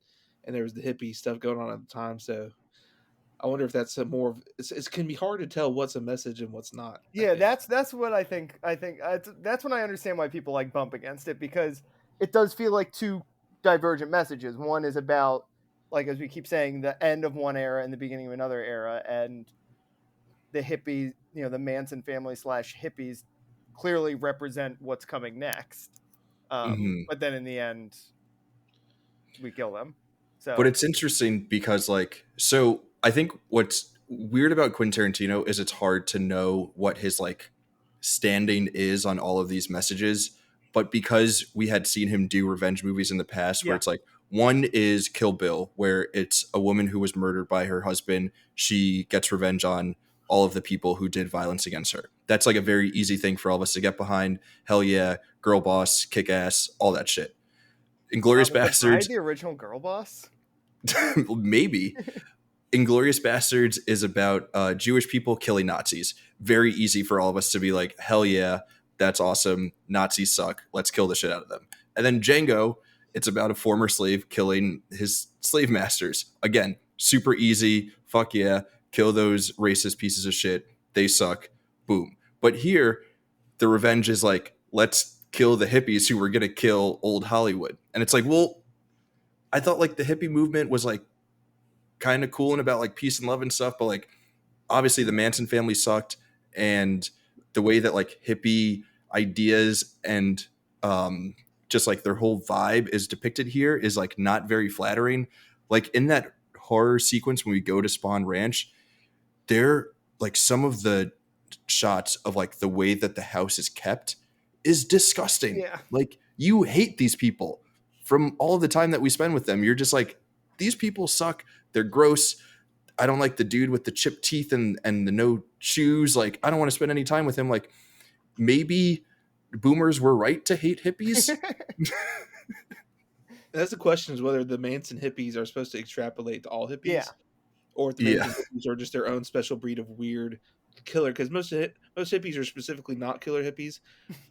and there was the hippie stuff going on at the time. So I wonder if that's a more of it can be hard to tell what's a message and what's not. I Yeah, think. that's what I think. That's when I understand why people like bump against it, because it does feel like two divergent messages. One is about, like as we keep saying, the end of one era and the beginning of another era, and the hippie, the Manson family slash hippies clearly represent what's coming next. Mhm. But then in the end, we kill them. But So it's interesting because, like, so I think what's weird about Quentin Tarantino is it's hard to know what his like standing is on all of these messages. But because we had seen him do revenge movies in the past, where yeah, it's like one is Kill Bill, where it's a woman who was murdered by her husband. She gets revenge on all of the people who did violence against her. That's like a very easy thing for all of us to get behind. Hell yeah, girl boss, kick ass, all that shit. Inglorious was the bride Bastards, the original girl boss? maybe. Inglorious Bastards is about Jewish people killing Nazis. Very easy for all of us to be like, hell yeah, that's awesome. Nazis suck. Let's kill the shit out of them. And then Django, it's about a former slave killing his slave masters. Again, super easy. Fuck yeah. Kill those racist pieces of shit. They suck. Boom. But here, the revenge is like, let's kill the hippies who were going to kill old Hollywood. And it's like, well, I thought like the hippie movement was like kind of cool and about like peace and love and stuff, but like obviously the Manson family sucked, and the way that like hippie ideas and just like their whole vibe is depicted here is like not very flattering. Like in that horror sequence when we go to Spawn Ranch, there like some of the shots of like the way that the house is kept is disgusting. Yeah. Like you hate these people from all the time that we spend with them. You're just like, these people suck. They're gross. I don't like the dude with the chipped teeth and the no shoes. Like, I don't want to spend any time with him. Like, maybe boomers were right to hate hippies. That's the question: is whether the Manson hippies are supposed to extrapolate to all Yeah. hippies, or if the Yeah. Manson hippies are just their own special breed of weird killer. Because most hippies are specifically not killer hippies,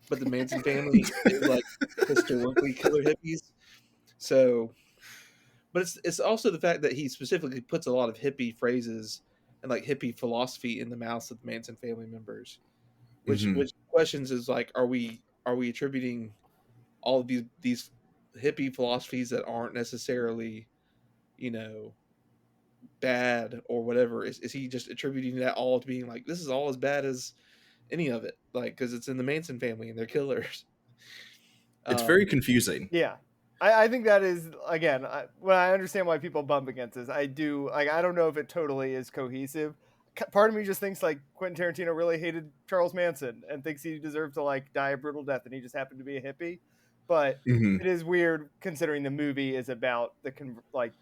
but the Manson family is like historically killer hippies. So, but it's also the fact that he specifically puts a lot of hippie phrases and like hippie philosophy in the mouths of the Manson family members, Mm-hmm. which questions is like, are we attributing all of these hippie philosophies that aren't necessarily, you know, bad or whatever? Is he just attributing that all to being like, this is all as bad as any of it, like because it's in the Manson family and they're killers? It's very um confusing. Yeah. I think that is, again, when I understand why people bump against this, I do, like, I don't know if it totally is cohesive. Part of me just thinks like Quentin Tarantino really hated Charles Manson and thinks he deserved to like die a brutal death, and he just happened to be a hippie. But Mm-hmm. it is weird considering the movie is about like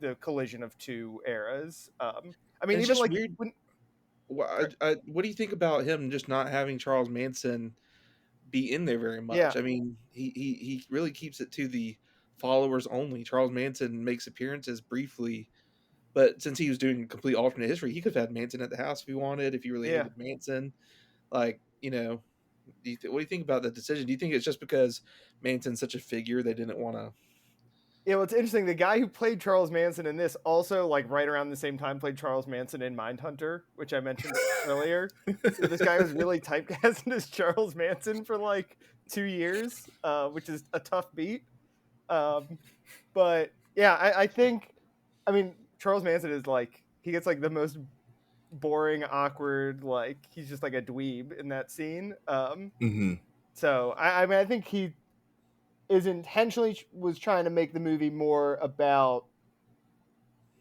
the collision of two eras. I and mean, it's even just like weird. when, What do you think about him just not having Charles Manson be in there very yeah, much? I mean, he really keeps it to the followers only. Charles Manson makes appearances briefly, but since he was doing complete alternate history, he could have had Manson at the house if he wanted, if he really yeah. hated Manson. Like, what do you think about that decision? Do you think it's just because Manson's such a figure they didn't want to? Yeah, well, it's interesting. The guy who played Charles Manson in this also, like, right around the same time, played Charles Manson in Mindhunter, which I mentioned earlier. So this guy was really typecast as Charles Manson for like 2 years, which is a tough beat. Um, but yeah, I think, I mean, Charles Manson is like, he gets like the most boring, awkward, like he's just like a dweeb in that scene. Mm-hmm. So I mean, I think he is intentionally was trying to make the movie more about,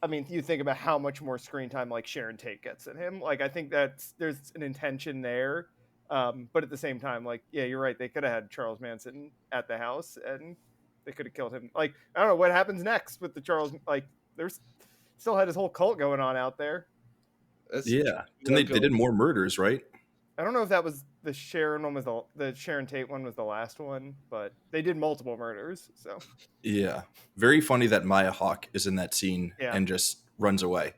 I mean, you think about how much more screen time like Sharon Tate gets than him. Like, I think there's an intention there, but at the same time, like, yeah, you're right. They could have had Charles Manson at the house, and they could have killed him. Like, I don't know what happens next with the Charles. Like, there's still had his whole cult going on out there. That's Yeah. well, They did more murders, right? I don't know if that was the Sharon one was the Sharon Tate one was the last one, but they did multiple murders. So Yeah. Very funny that Maya Hawke is in that scene yeah, and just runs away.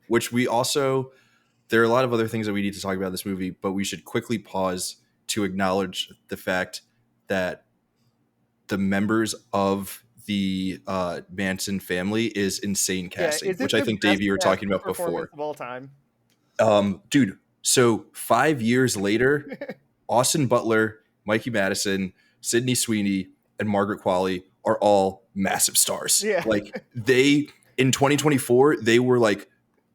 Which we also, there are a lot of other things that we need to talk about in this movie, but we should quickly pause to acknowledge the fact that the members of the Manson family is insane yeah. casting, Is which it I the think, best Dave, you were cast talking about performance before. of all time? Dude, so 5 years later, Austin Butler, Mikey Madison, Sydney Sweeney, and Margaret Qualley are all massive stars. Yeah. Like they in 2024, they were like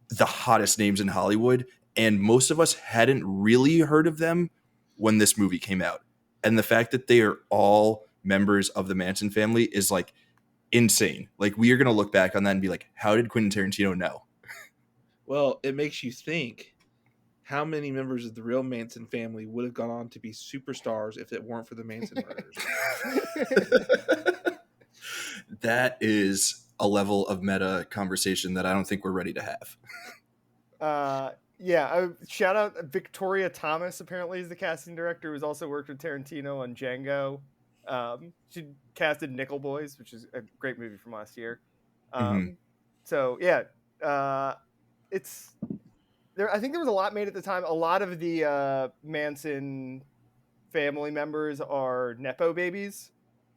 the hottest names in Hollywood, and most of us hadn't really heard of them when this movie came out. And the fact that they are all members of the Manson family is like insane. Like we are going to look back on that and be like, how did Quentin Tarantino know? Well, it makes you think how many members of the real Manson family would have gone on to be superstars if it weren't for the Manson murders. That is a level of meta conversation that I don't think we're ready to have. Yeah. Shout out Victoria Thomas. Apparently, is the casting director who's also worked with Tarantino on Django. She casted Nickel Boys, which is a great movie from last year. So yeah, it's there. I think there was a lot made at the time. A lot of the Manson family members are nepo babies.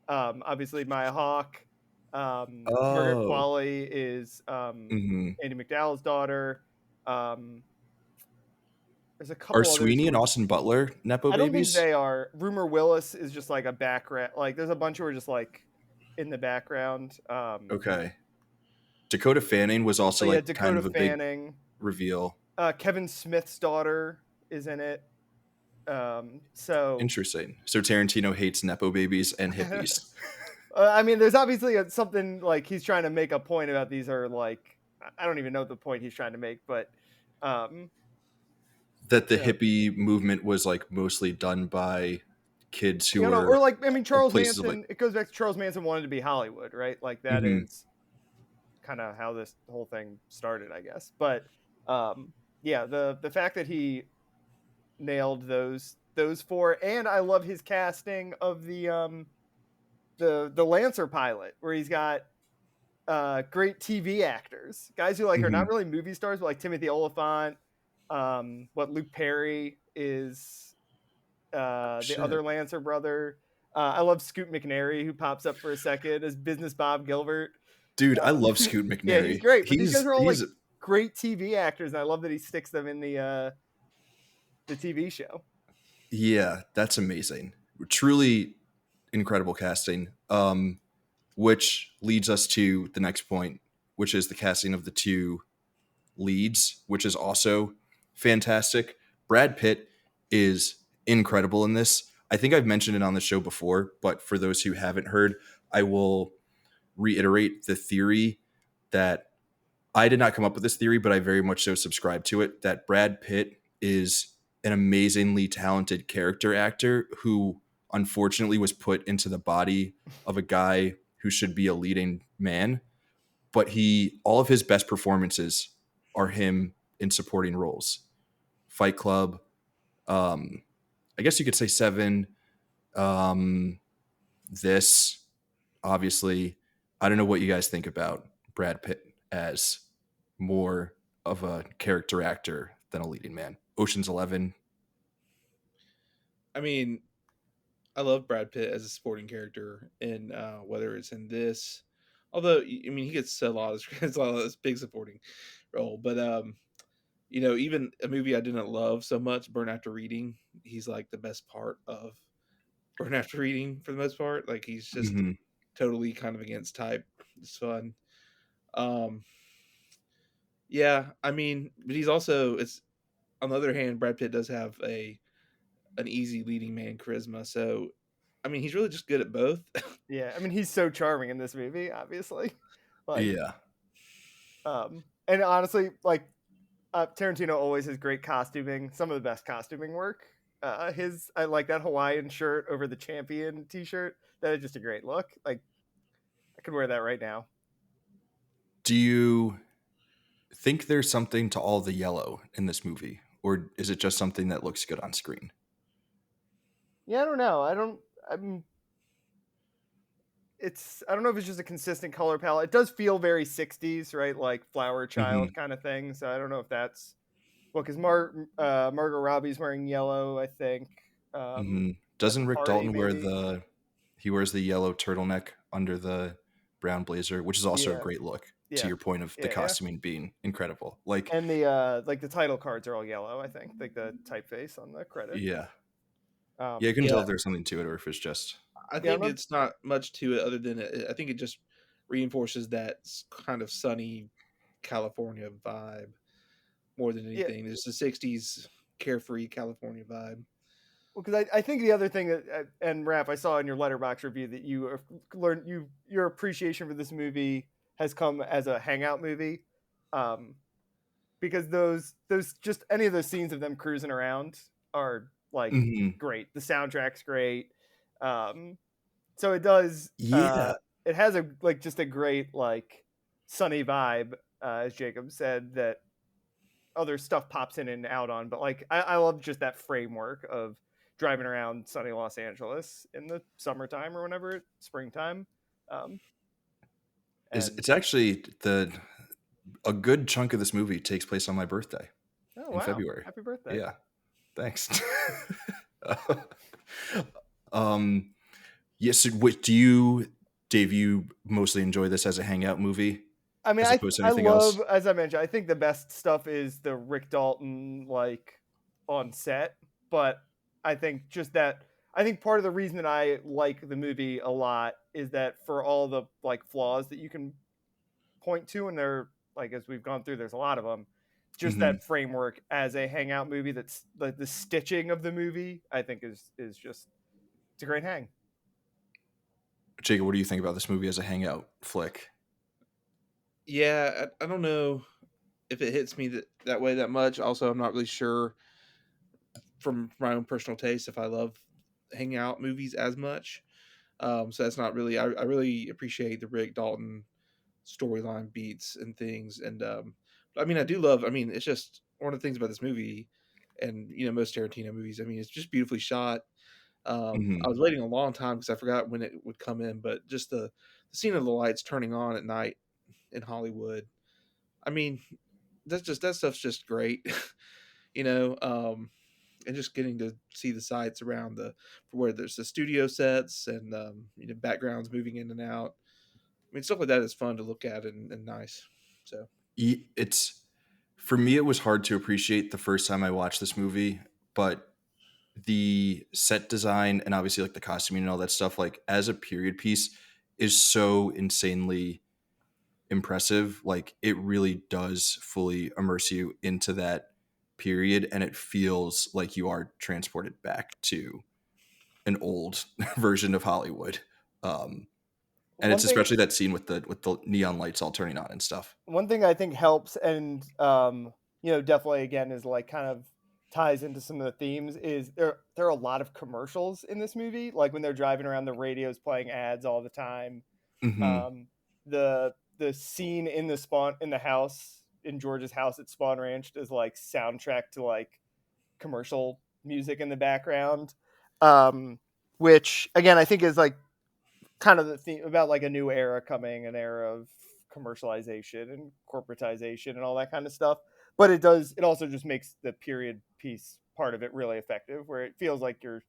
Obviously, Maya Hawke. Margaret Oh, Qualley is mhm. Andy McDowell's daughter. Um, there's a Are couple others Sweeney who and are. Austin Butler Nepo I don't think babies? they are. Rumor Willis is just like a background. Like, there's a bunch who are just like in the background. Okay. Dakota Fanning was also But yeah, like kind Dakota of a big Fanning. reveal. Kevin Smith's daughter is in it. So Interesting. So Tarantino hates Nepo babies and hippies. I mean, there's obviously something like he's trying to make a point about these are like I don't even know the point he's trying to make, but um, That the you know, hippie movement was like mostly done by kids who you know, or were like I mean, of Charles places of like, Manson. It goes back to Charles Manson wanted to be Hollywood, right? Like that mhm. is kind of how this whole thing started, I guess. But yeah, the fact that he nailed those four, and I love his casting of the Lancer pilot, where he's got great TV actors, guys who like are not Mhm. really movie stars, but like Timothy Oliphant, what Luke Perry is, the Shit. other Lancer brother. I love Scoot McNairy, who pops up for a second as Business Bob Gilbert. Dude, I love Scoot Yeah, he's McNairy. great. But these guys are all like He's great TV actors, and I love that he sticks them in the TV show. yeah, that's amazing. Truly incredible casting. Which leads us to the next point, which is the casting of the two leads, which is also fantastic. Brad Pitt is incredible in this. I think I've mentioned it on the show before, but for those who haven't heard, I will reiterate the theory that I did not come up with this theory, but I very much so subscribe to it, that Brad Pitt is an amazingly talented character actor who unfortunately was put into the body of a guy who should be a leading man, but all of his best performances are him in supporting roles. Fight Club, I guess you could say Seven, um, this, obviously. I don't know what you guys think about Brad Pitt as more of a character actor than a leading man. Ocean's 11. I mean, I love Brad Pitt as a supporting character, and whether it's in this, although I mean he gets a lot of it's a lot of this big supporting role, but even a movie I didn't love so much, Burn After Reading, he's like the best part of Burn After Reading for the most part. Like he's just Mhm. totally kind of against type. It's fun. Um, yeah, I mean, but he's also it's on the other hand, Brad Pitt does have an easy leading man charisma, so I mean, he's really just good at both. Yeah, I mean he's so charming in this movie, obviously. Like, Yeah. and honestly, like Tarantino always has great costuming, some of the best costuming work. I like that Hawaiian shirt over the Champion T-shirt. That is just a great look. Like I could wear that right now. Do you think there's something to all the yellow in this movie, or is it just something that looks good on screen? Yeah, I don't know. I don't know if it's just a consistent color palette. It does feel very 60s, right? Like Flower Hmm. Child kind of thing. So I don't know if that's well, because Margot Robbie's wearing yellow, I think. Hmm. At the Doesn't Rick party, Dalton wear maybe. he wears the yellow turtleneck under the brown blazer, which is also a Yeah, great look, to yeah, your point of the yeah. costuming being incredible. Like, And the title cards are all yellow, I think, like the typeface on the credits. yeah. Yeah, I Um, couldn't tell Yeah, if there's something to it or if it's just. I yeah, I'm think not, it's not much to it other than I think it just reinforces that kind of sunny California vibe more than yeah. anything. There's the '60s carefree California vibe. Well, because I think the other thing that and Raph, I saw in your letterbox review that you have learned your appreciation for this movie has come as a hangout movie, um, because those just any of those scenes of them cruising around are like Hmm. great. The soundtrack's great, um, so it does. Yeah. It has a like just a great like sunny vibe, as Jacob said that other stuff pops in and out on, but like I love just that framework of driving around sunny Los Angeles in the summertime or whenever springtime. Um, Is and it's actually the a good chunk of this movie takes place on my birthday oh in wow, February. happy birthday! Yeah. Thanks. um yes, what do you, Dave, you mostly enjoy this as a hangout movie I mean, as I opposed to I anything love, else? as I mentioned, I think the best stuff is the Rick Dalton like on set, but I think just that I think part of the reason that I like the movie a lot is that for all the like flaws that you can point to, and they're like as we've gone through, there's a lot of them. Just Hmm. that framework as a hangout movie, that's the stitching of the movie, I think is just it's a great hang. Jacob, what do you think about this movie as a hangout flick? Yeah, I don't know if it hits me that way that much. Also, I'm not really sure from my own personal taste if I love hangout movies as much. So that's not really. I really appreciate the Rick Dalton storyline beats and things, and I mean, I do love. I mean, it's just one of the things about this movie, and most Tarantino movies. I mean, it's just beautifully shot. I Hmm. was waiting a long time because I forgot when it would come in, but just the scene of the lights turning on at night in Hollywood. I mean, that stuff's just great, you know. And just getting to see the sights around the for where there's the studio sets and backgrounds moving in and out. I mean, stuff like that is fun to look at and nice. So It's, for me, it was hard to appreciate the first time I watched this movie, but the set design and obviously like the costuming and all that stuff, like as a period piece, is so insanely impressive. Like it really does fully immerse you into that period, and it feels like you are transported back to an old version of Hollywood. Um, and One it's thing especially that scene with the neon lights all turning on and stuff. one thing I think helps, and definitely again is like kind of ties into some of the themes, is there are a lot of commercials in this movie, like when they're driving around, the radio's playing ads all the time. Hmm. um the scene in the house, in George's house at Spawn Ranch, is like soundtrack to like commercial music in the background, um which again I think is like kind of the theme about like a new era coming, an era of commercialization and corporatization and all that kind of stuff. But it also just makes the period piece part of it really effective, where it feels like you're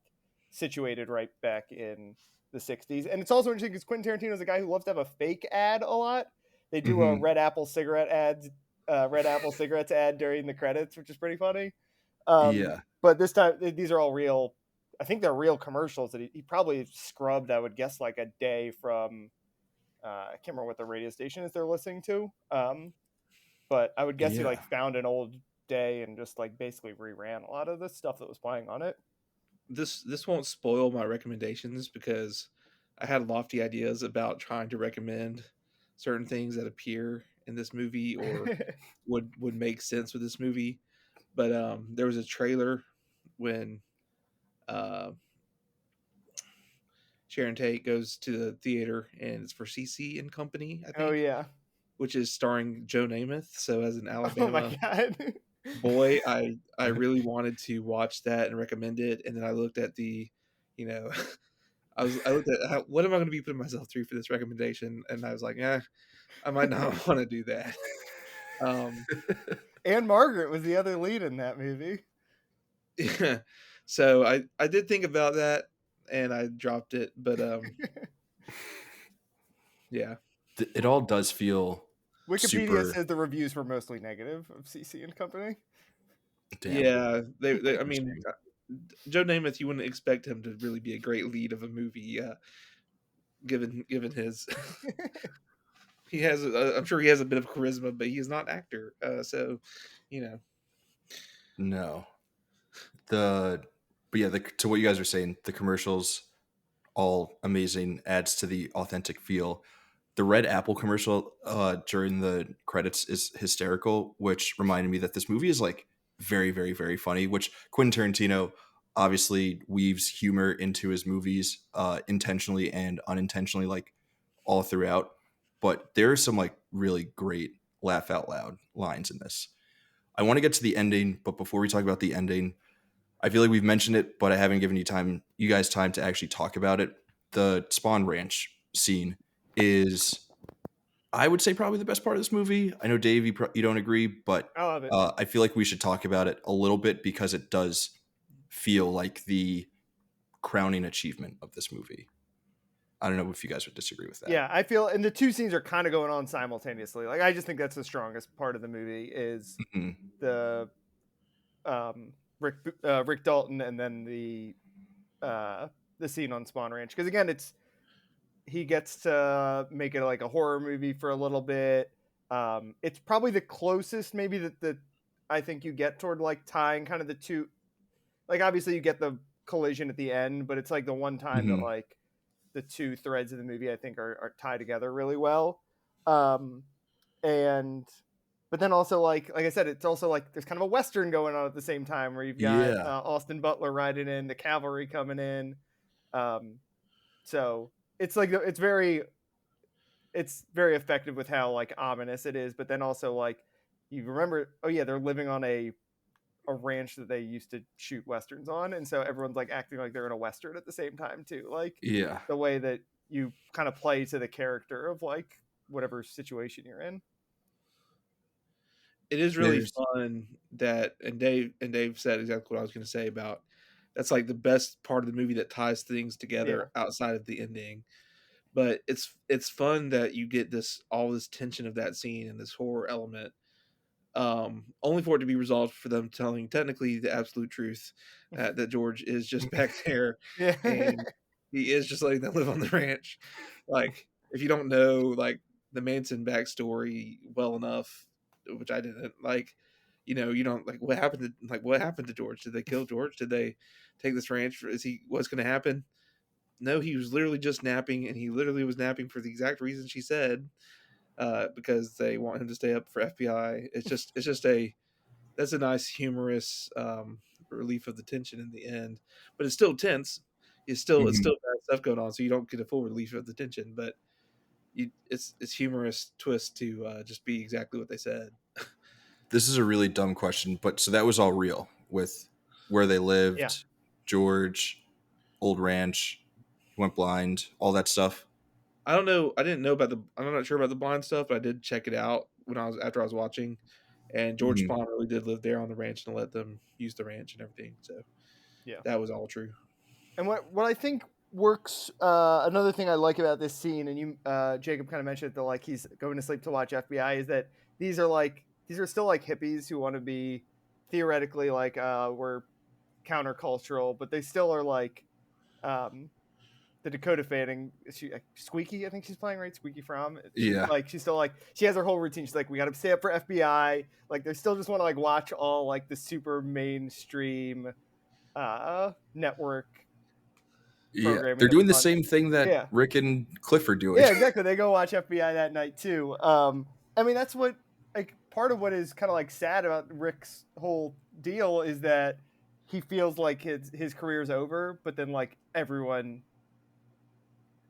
situated right back in the 60s. And it's also interesting because Quentin Tarantino is a guy who loves to have a fake ad a lot. They do a Hmm. Red Apple cigarettes ad during the credits, which is pretty funny. um Yeah. but this time these are all real. I think they're real commercials that he probably scrubbed, I would guess, like a day from I can't remember what the radio station is they're listening to. But I would guess he Yeah. like found an old day and just like basically reran a lot of the stuff that was playing on it. this won't spoil my recommendations because I had lofty ideas about trying to recommend certain things that appear in this movie or would make sense with this movie. But there was a trailer when uh, Sharon Tate goes to the theater and it's for CC and Company, I Oh think. yeah. which is starring Joe Namath. So as an Oh my Alabama god. boy, I really wanted to watch that and recommend it, and then I looked at the, you know, I looked at what am I going to be putting myself through for this recommendation, and I was like, yeah, I might not want to do that. Um, And Margaret was the other lead in that movie. yeah, so I did think about that, and I dropped it, but yeah, It all does feel Wikipedia super. says the reviews were mostly negative of CC and Company. Damn. yeah, I mean, Interesting. Joe Namath, you wouldn't expect him to really be a great lead of a movie, given his. He has, I'm sure he has a bit of charisma, but he's not an actor. So, you know, No. But yeah, to what you guys are saying, the commercials all amazing, adds to the authentic feel. The red apple commercial during the credits is hysterical, which reminded me that this movie is like very, very, very funny, which Quentin Tarantino obviously weaves humor into his movies intentionally and unintentionally, like all throughout. But there are some like really great laugh out loud lines in this. I want to get to the ending, but before we talk about the ending, I feel like we've mentioned it, but I haven't given you guys time to actually talk about it. The Spawn Ranch scene is, I would say, probably the best part of this movie. I know, Dave, you don't agree, but I love it. I feel like we should talk about it a little bit because it does feel like the crowning achievement of this movie. I don't know if you guys would disagree with that. Yeah, I feel, and the two scenes are kind of going on simultaneously. Like, I just think that's the strongest part of the movie is Mhm. the Rick Dalton, and then the scene on Spawn Ranch. Because again, he gets to make it like a horror movie for a little bit. It's probably the closest maybe that I think you get toward like tying kind of the two. Like, obviously you get the collision at the end, but it's like the one time that Mhm. like the two threads of the movie I think are tied together really well. Um, and but then also like I said, it's also like there's kind of a western going on at the same time where you've got Yeah. Austin Butler riding in, the cavalry coming in. Um, so it's like it's very effective with how like ominous it is, but then also like you remember, oh yeah, they're living on a ranch that they used to shoot westerns on, and so everyone's like acting like they're in a western at the same time too. Like Yeah. the way that you kind of play to the character of like whatever situation you're in. it is really There's. fun that, and Dave said exactly what I was going to say about that's like the best part of the movie that ties things Yeah. together outside of the ending. But it's fun that you get all this tension of that scene and this horror element, only for it to be resolved for them telling technically the absolute truth, that George is just back there Yeah. and he is just letting them live on the ranch. Like, if you don't know like the Manson backstory well enough, which I didn't, like, you don't like what happened to George. Did they kill George? Did they take this ranch? What's going to happen? No, he was literally just napping, and he literally was napping for the exact reason she said, because they want him to stay up for FBI. That's a nice humorous, relief of the tension in the end, but it's still tense. It's Mhm. still bad stuff going on, so you don't get a full relief of the tension, but it's humorous twist to, just be exactly what they said. This is a really dumb question, but so that was all real with where they Yeah. lived, George, old ranch, went blind, all that stuff. I don't know. I didn't know about I'm not sure about the blind stuff, but I did check it out after I was watching, and George Mhm. Spawn really did live there on the ranch and let them use the ranch and everything. So Yeah. that was all true. And what I think works, another thing I like about this scene, and you, Jacob, kind of mentioned it, that like he's going to sleep to watch FBI, is that these are still like hippies who want to be theoretically like we're countercultural, but they still are like um, the Dakota Fanning, Squeaky, I think she's playing, right? Squeaky Fromm. Yeah. She's still like, she has her whole routine. She's like, we got to stay up for FBI. Like they still just want to like watch all like the super mainstream network Yeah. programming They're that's doing the on. same thing that Yeah, Rick and Cliff are doing. yeah, exactly. They go watch FBI that night too. I mean, that's what like part of what is kind of like sad about Rick's whole deal is that he feels like his career's over, but then like everyone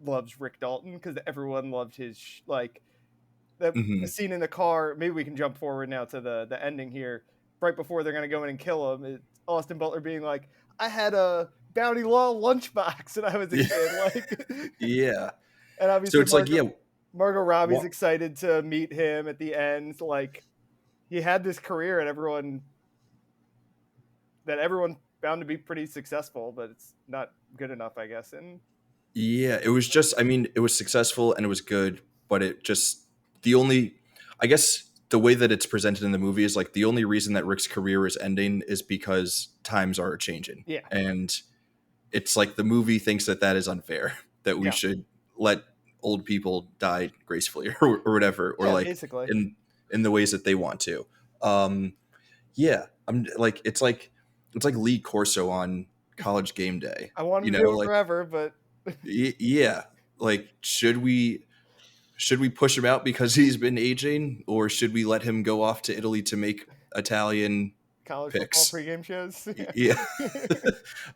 loves Rick Dalton because everyone loved his like the Mhm. scene in the car. Maybe we can jump forward now to the ending here. Right before they're gonna go in and kill him, it's Austin Butler being like, "I had a Bounty Law lunchbox when I was a Yeah. kid." Like, Yeah. and So obviously it's like, yeah, Margot Robbie's what excited to meet him at the end. Like, he had this career, and everyone found to be pretty successful, but it's not good enough, I guess. And yeah, it was just, I mean, it was successful and it was good, but it just, the only, I guess the way that it's presented in the movie is like the only reason that Rick's career is ending is because times are changing. yeah, And it's like the movie thinks that that is unfair, that we yeah, should let old people die gracefully or whatever, or yeah, like basically. in the ways that they want to. Um, yeah, I'm like Lee Corso on College Game Day. I want You him to know, do it like forever, but yeah, like should we push him out because he's been aging, or should we let him go off to Italy to make Italian college football picks? pregame shows. Yeah,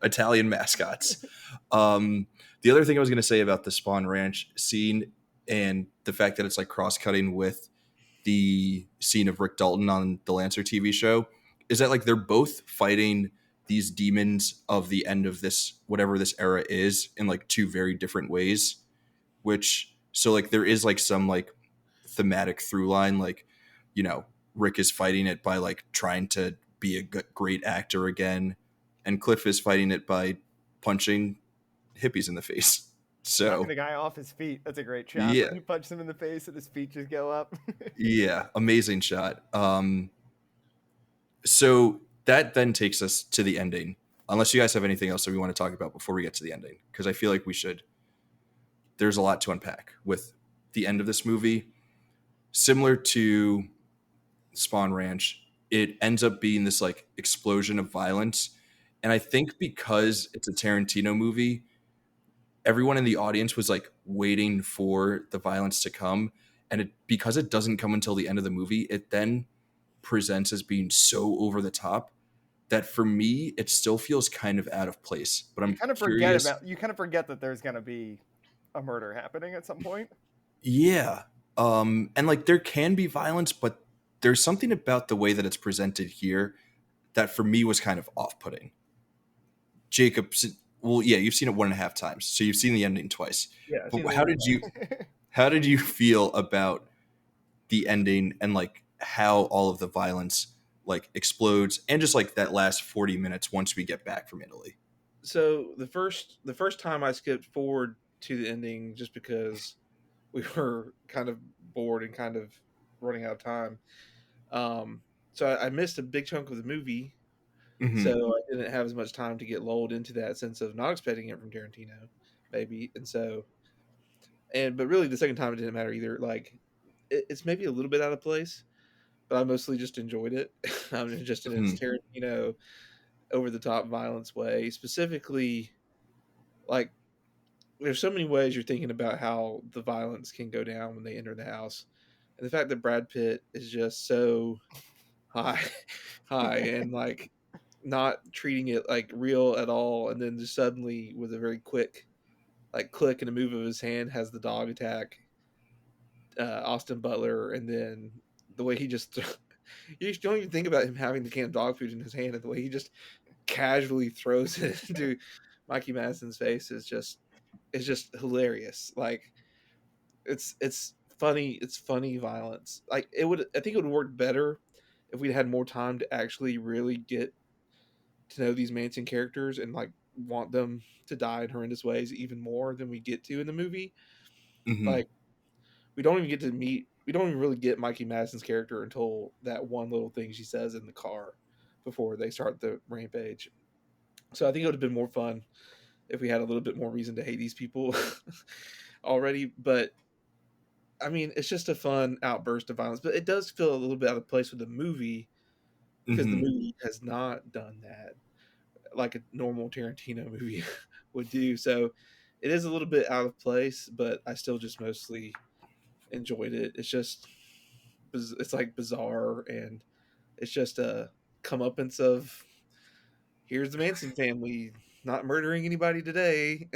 Italian mascots. The other thing I was going to say about the Spawn Ranch scene and the fact that it's like cross-cutting with the scene of Rick Dalton on the Lancer TV show is that like they're both fighting these demons of the end of this whatever this era is in like two very different ways, which so like there is like some like thematic through line, like, you know, Rick is fighting it by like trying to be a great actor again, and Cliff is fighting it by punching hippies in the face. Knocking So the guy off his feet. That's a great shot. yeah, When he punches him in the face and his feet just go up. yeah, amazing shot. So that then takes us to the ending, unless you guys have anything else that we want to talk about before we get to the ending, because I feel like we should. There's a lot to unpack with the end of this movie. Similar to Spawn Ranch, it ends up being this like explosion of violence. And I think because it's a Tarantino movie, everyone in the audience was like waiting for the violence to come. And because it doesn't come until the end of the movie, it then presents as being so over the top that for me, it still feels kind of out of place. But I'm curious. You kind of forget that there's gonna be a murder happening at some point. Yeah. And like there can be violence, but there's something about the way that it's presented here that for me was kind of off-putting. Jacob, well, yeah, you've seen it 1.5 times, so you've seen the ending twice. Yeah, But see the how did you feel about the ending and like how all of the violence like explodes and just like that last 40 minutes once we get back from Italy? So the first time I skipped forward to the ending just because we were kind of bored and kind of running out of time. So I missed a big chunk of the movie, Mm-hmm. so I didn't have as much time to get lulled into that sense of not expecting it from Tarantino, maybe. And so, but really the second time it didn't matter either. Like it's maybe a little bit out of place, but I mostly just enjoyed it. Just in its Mm-hmm. Tarantino over the top violence way. Specifically, like there's so many ways you're thinking about how the violence can go down when they enter the house, and the fact that Brad Pitt is just so high, high, and like not treating it like real at all, and then just suddenly with a very quick like click and a move of his hand has the dog attack Austin Butler, and then the way he just you just don't even think about him having the can of dog food in his hand, and the way he just casually throws it into Mikey Madison's face is just hilarious. Like it's funny. It's funny violence. Like I think it would work better if we'd had more time to actually really get to know these Manson characters and like want them to die in horrendous ways even more than we get to in the movie. Mm-hmm. Like we don't even get to meet. We don't even really get Mikey Madison's character until that one little thing she says in the car before they start the rampage. So I think it would have been more fun if we had a little bit more reason to hate these people already. But I mean, it's just a fun outburst of violence. But it does feel a little bit out of place with the movie because the Mm-hmm. movie has not done that like a normal Tarantino movie would do. So it is a little bit out of place, but I still just mostly enjoyed it. It's just it's like bizarre, and it's just a comeuppance of here's the Manson family not murdering anybody today.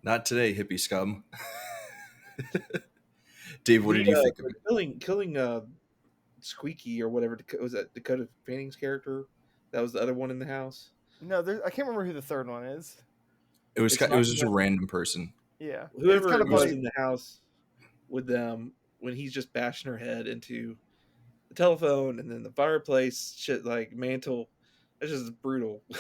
Not today, hippie scum. Dave, what did you think of The it? killing Squeaky or whatever was that Dakota Fanning's character? That was the other one in the house. No, I can't remember who the third one is. It's It not was just a random person. Yeah, it's kind whoever of was funny. in the house with them when he's just bashing her head into the telephone and then the fireplace shit like mantle. It's just brutal. Yeah,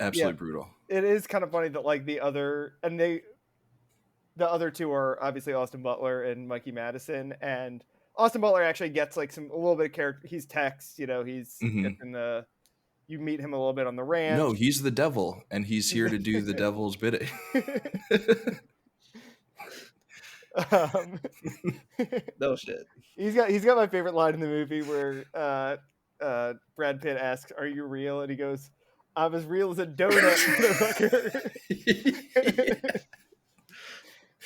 Absolutely brutal. it is kind of funny that like the other two are obviously Austin Butler and Mikey Madison, and Austin Butler actually gets like a little bit of character. He's Tex, he's Hmm. gets in the you meet him a little bit on the ranch. No, he's the devil, and he's here to do the devil's bidding. um, No shit. he's got my favorite line in the movie where Brad Pitt asks, "Are you real?" and he goes, "I'm as real as a donut, motherfucker."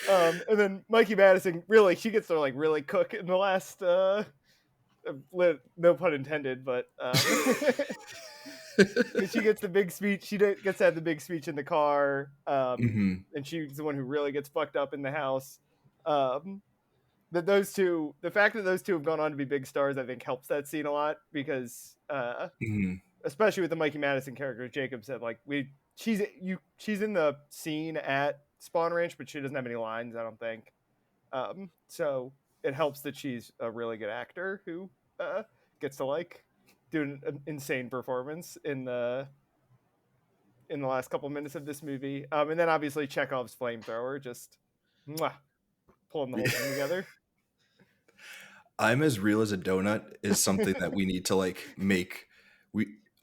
And then Mikey Madison really she gets to like really cook in the last no pun intended, but she gets the big speech. She gets to have the big speech in the car, Hmm. and she's the one who really gets fucked up in the house. Um, the fact that those two have gone on to be big stars, I think helps that scene a lot because, Hmm. especially with the Mikey Madison character, as Jacob said, like she's in the scene at Spawn Ranch, but she doesn't have any lines, I don't think. So it helps that she's a really good actor who gets to like do an insane performance in the last couple minutes of this movie. And then obviously Chekhov's flamethrower just mwah, pulling the whole thing together. I'm as real as a donut is something that we need to like make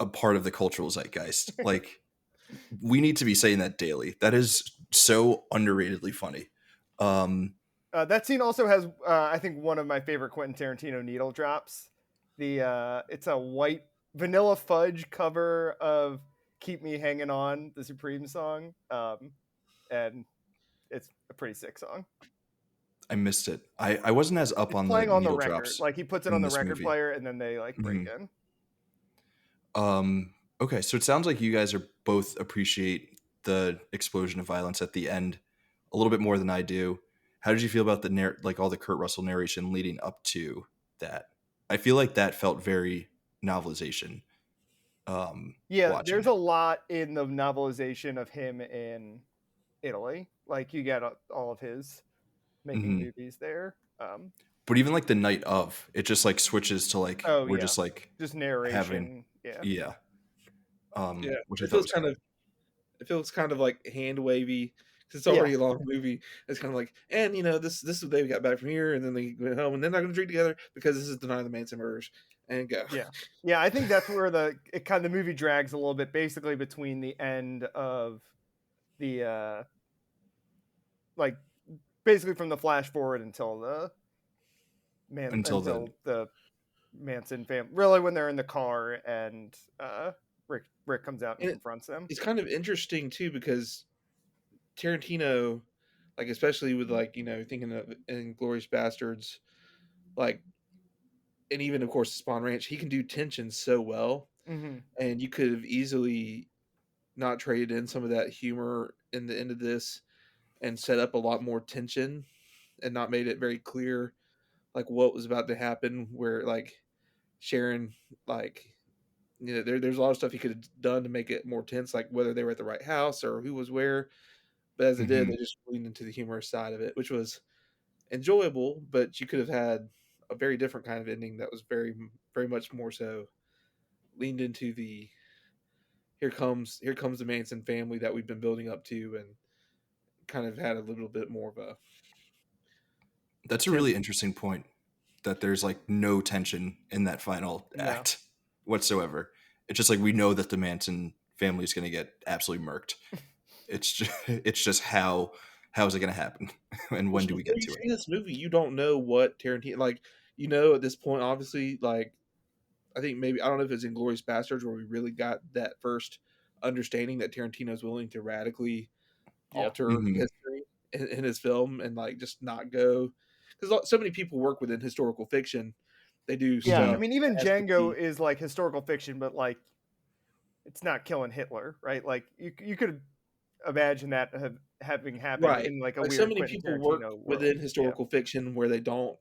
a part of the cultural zeitgeist. Like we need to be saying that daily. That is so underratedly funny. That scene also has, I think, one of my favorite Quentin Tarantino needle drops. It's a white vanilla fudge cover of "Keep Me Hanging On," the Supreme song, and it's a pretty sick song. I missed it. I wasn't as up It's on the playing on the needle record, drops like he puts it on in the this record movie. player, and then they like break in. Okay, so it sounds like you guys are both appreciate the explosion of violence at the end a little bit more than I do. How did you feel about like all the Kurt Russell narration leading up to that? I feel like that felt very novelization. Yeah, Watching there's it. a lot in the novelization of him in Italy. Like you get all of his making Hmm. movies there. But even like the night of, it just like switches to like Oh we're yeah, just like just having, narration. Yeah, yeah, Yeah, which I thought was cool. it feels kind of like hand wavy because it's yeah, already a long movie. It's kind of like, and this is what they got back from here, and then they went home, and they're not going to drink together because this is Deny the Manson murders, and go. yeah, yeah. I think that's where the movie drags a little bit, basically between the end of the like basically from the flash forward until Until the the Manson family. Really, when they're in the car and Rick comes out and And confronts them. it's kind of interesting too because Tarantino, like especially with like thinking of Inglorious Bastards, like, and even of course Spawn Ranch, he can do tension so well, Mm-hmm. and you could have easily not traded in some of that humor in the end of this and set up a lot more tension and not made it very clear like what was about to happen where like Sharon like there's a lot of stuff he could have done to make it more tense, like whether they were at the right house or who was where. But as they did, Mhm. they just leaned into the humorous side of it, which was enjoyable. But you could have had a very different kind of ending that was very much more so leaned into the here comes the Manson family that we've been building up to, and kind of had a little bit more of a That's a tense. really interesting point that there's like no tension in that final No. act whatsoever. It's just like we know that the Manson family is going to get absolutely murked. It's just how is it going to happen and Well, when do we before get you to it? see this movie, you don't know what Tarantino like. At this point, obviously, like I think maybe I don't know if it's Inglorious Bastards where we really got that first understanding that Tarantino's willing to radically Yeah. alter Mhm. history in his film and like just not go because so many people work within historical fiction. They do Yeah. I Mhm. stuff mean, even that has to Django be is like historical fiction, but like it's not killing Hitler, right? Like you could imagine that having happened Right. in like a Like so weird many Quentin people work Tarantino world. within Yeah. historical fiction where they don't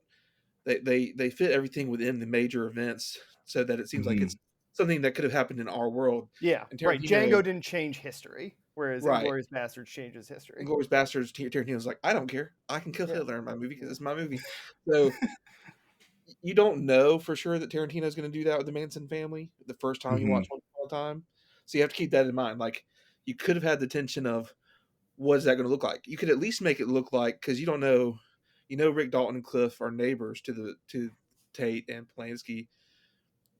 they fit everything within the major events so that it seems like Mhm. it's something that could have happened in our world. Yeah, And right. Tarantino, Django didn't change history, whereas right. Inglourious Basterds changes history. Inglourious Basterds, Tarantino's like, I don't care. I can kill Yeah. Hitler in my movie because it's my movie. So you don't know for sure that Tarantino's going to do that with the Manson family the first time you watch Mhm. Once Upon a Time. So you have to keep that in mind. Like you could have had the tension of what is that going to look like? You could at least make it look like because you don't know, you know, Rick Dalton and Cliff are neighbors to Tate and Polanski,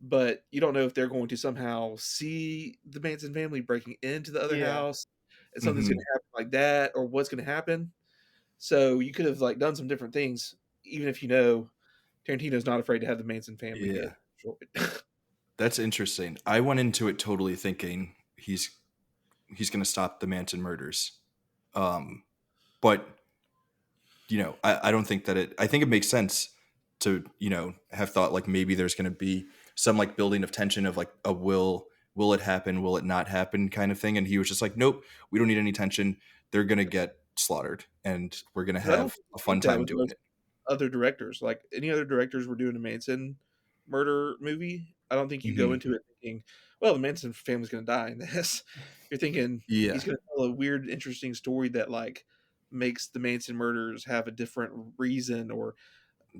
but you don't know if they're going to somehow see the Manson family breaking into the other Yeah. house and something's going Mhm. to happen like that, or what's going to happen. So you could have like done some different things, even if you know Tarantino's not afraid to have the Manson family get Yeah. destroyed. That's interesting. I went into it totally thinking he's going to stop the Manson murders. Um, but I don't think that I think it makes sense to, have thought like maybe there's going to be some like building of tension of like a will it happen? Will it not happen kind of thing. And he was just like, nope, we don't need any tension. They're going to get slaughtered and we're going to 'Cause I don't have think you a fun think that time with doing most it. other directors. Like any other directors were doing a Manson murder movie, I don't think you go Hmm. into it thinking, well, the Manson family's going to die in this. You're thinking he's Yeah. going to tell a weird, interesting story that like makes the Manson murders have a different reason or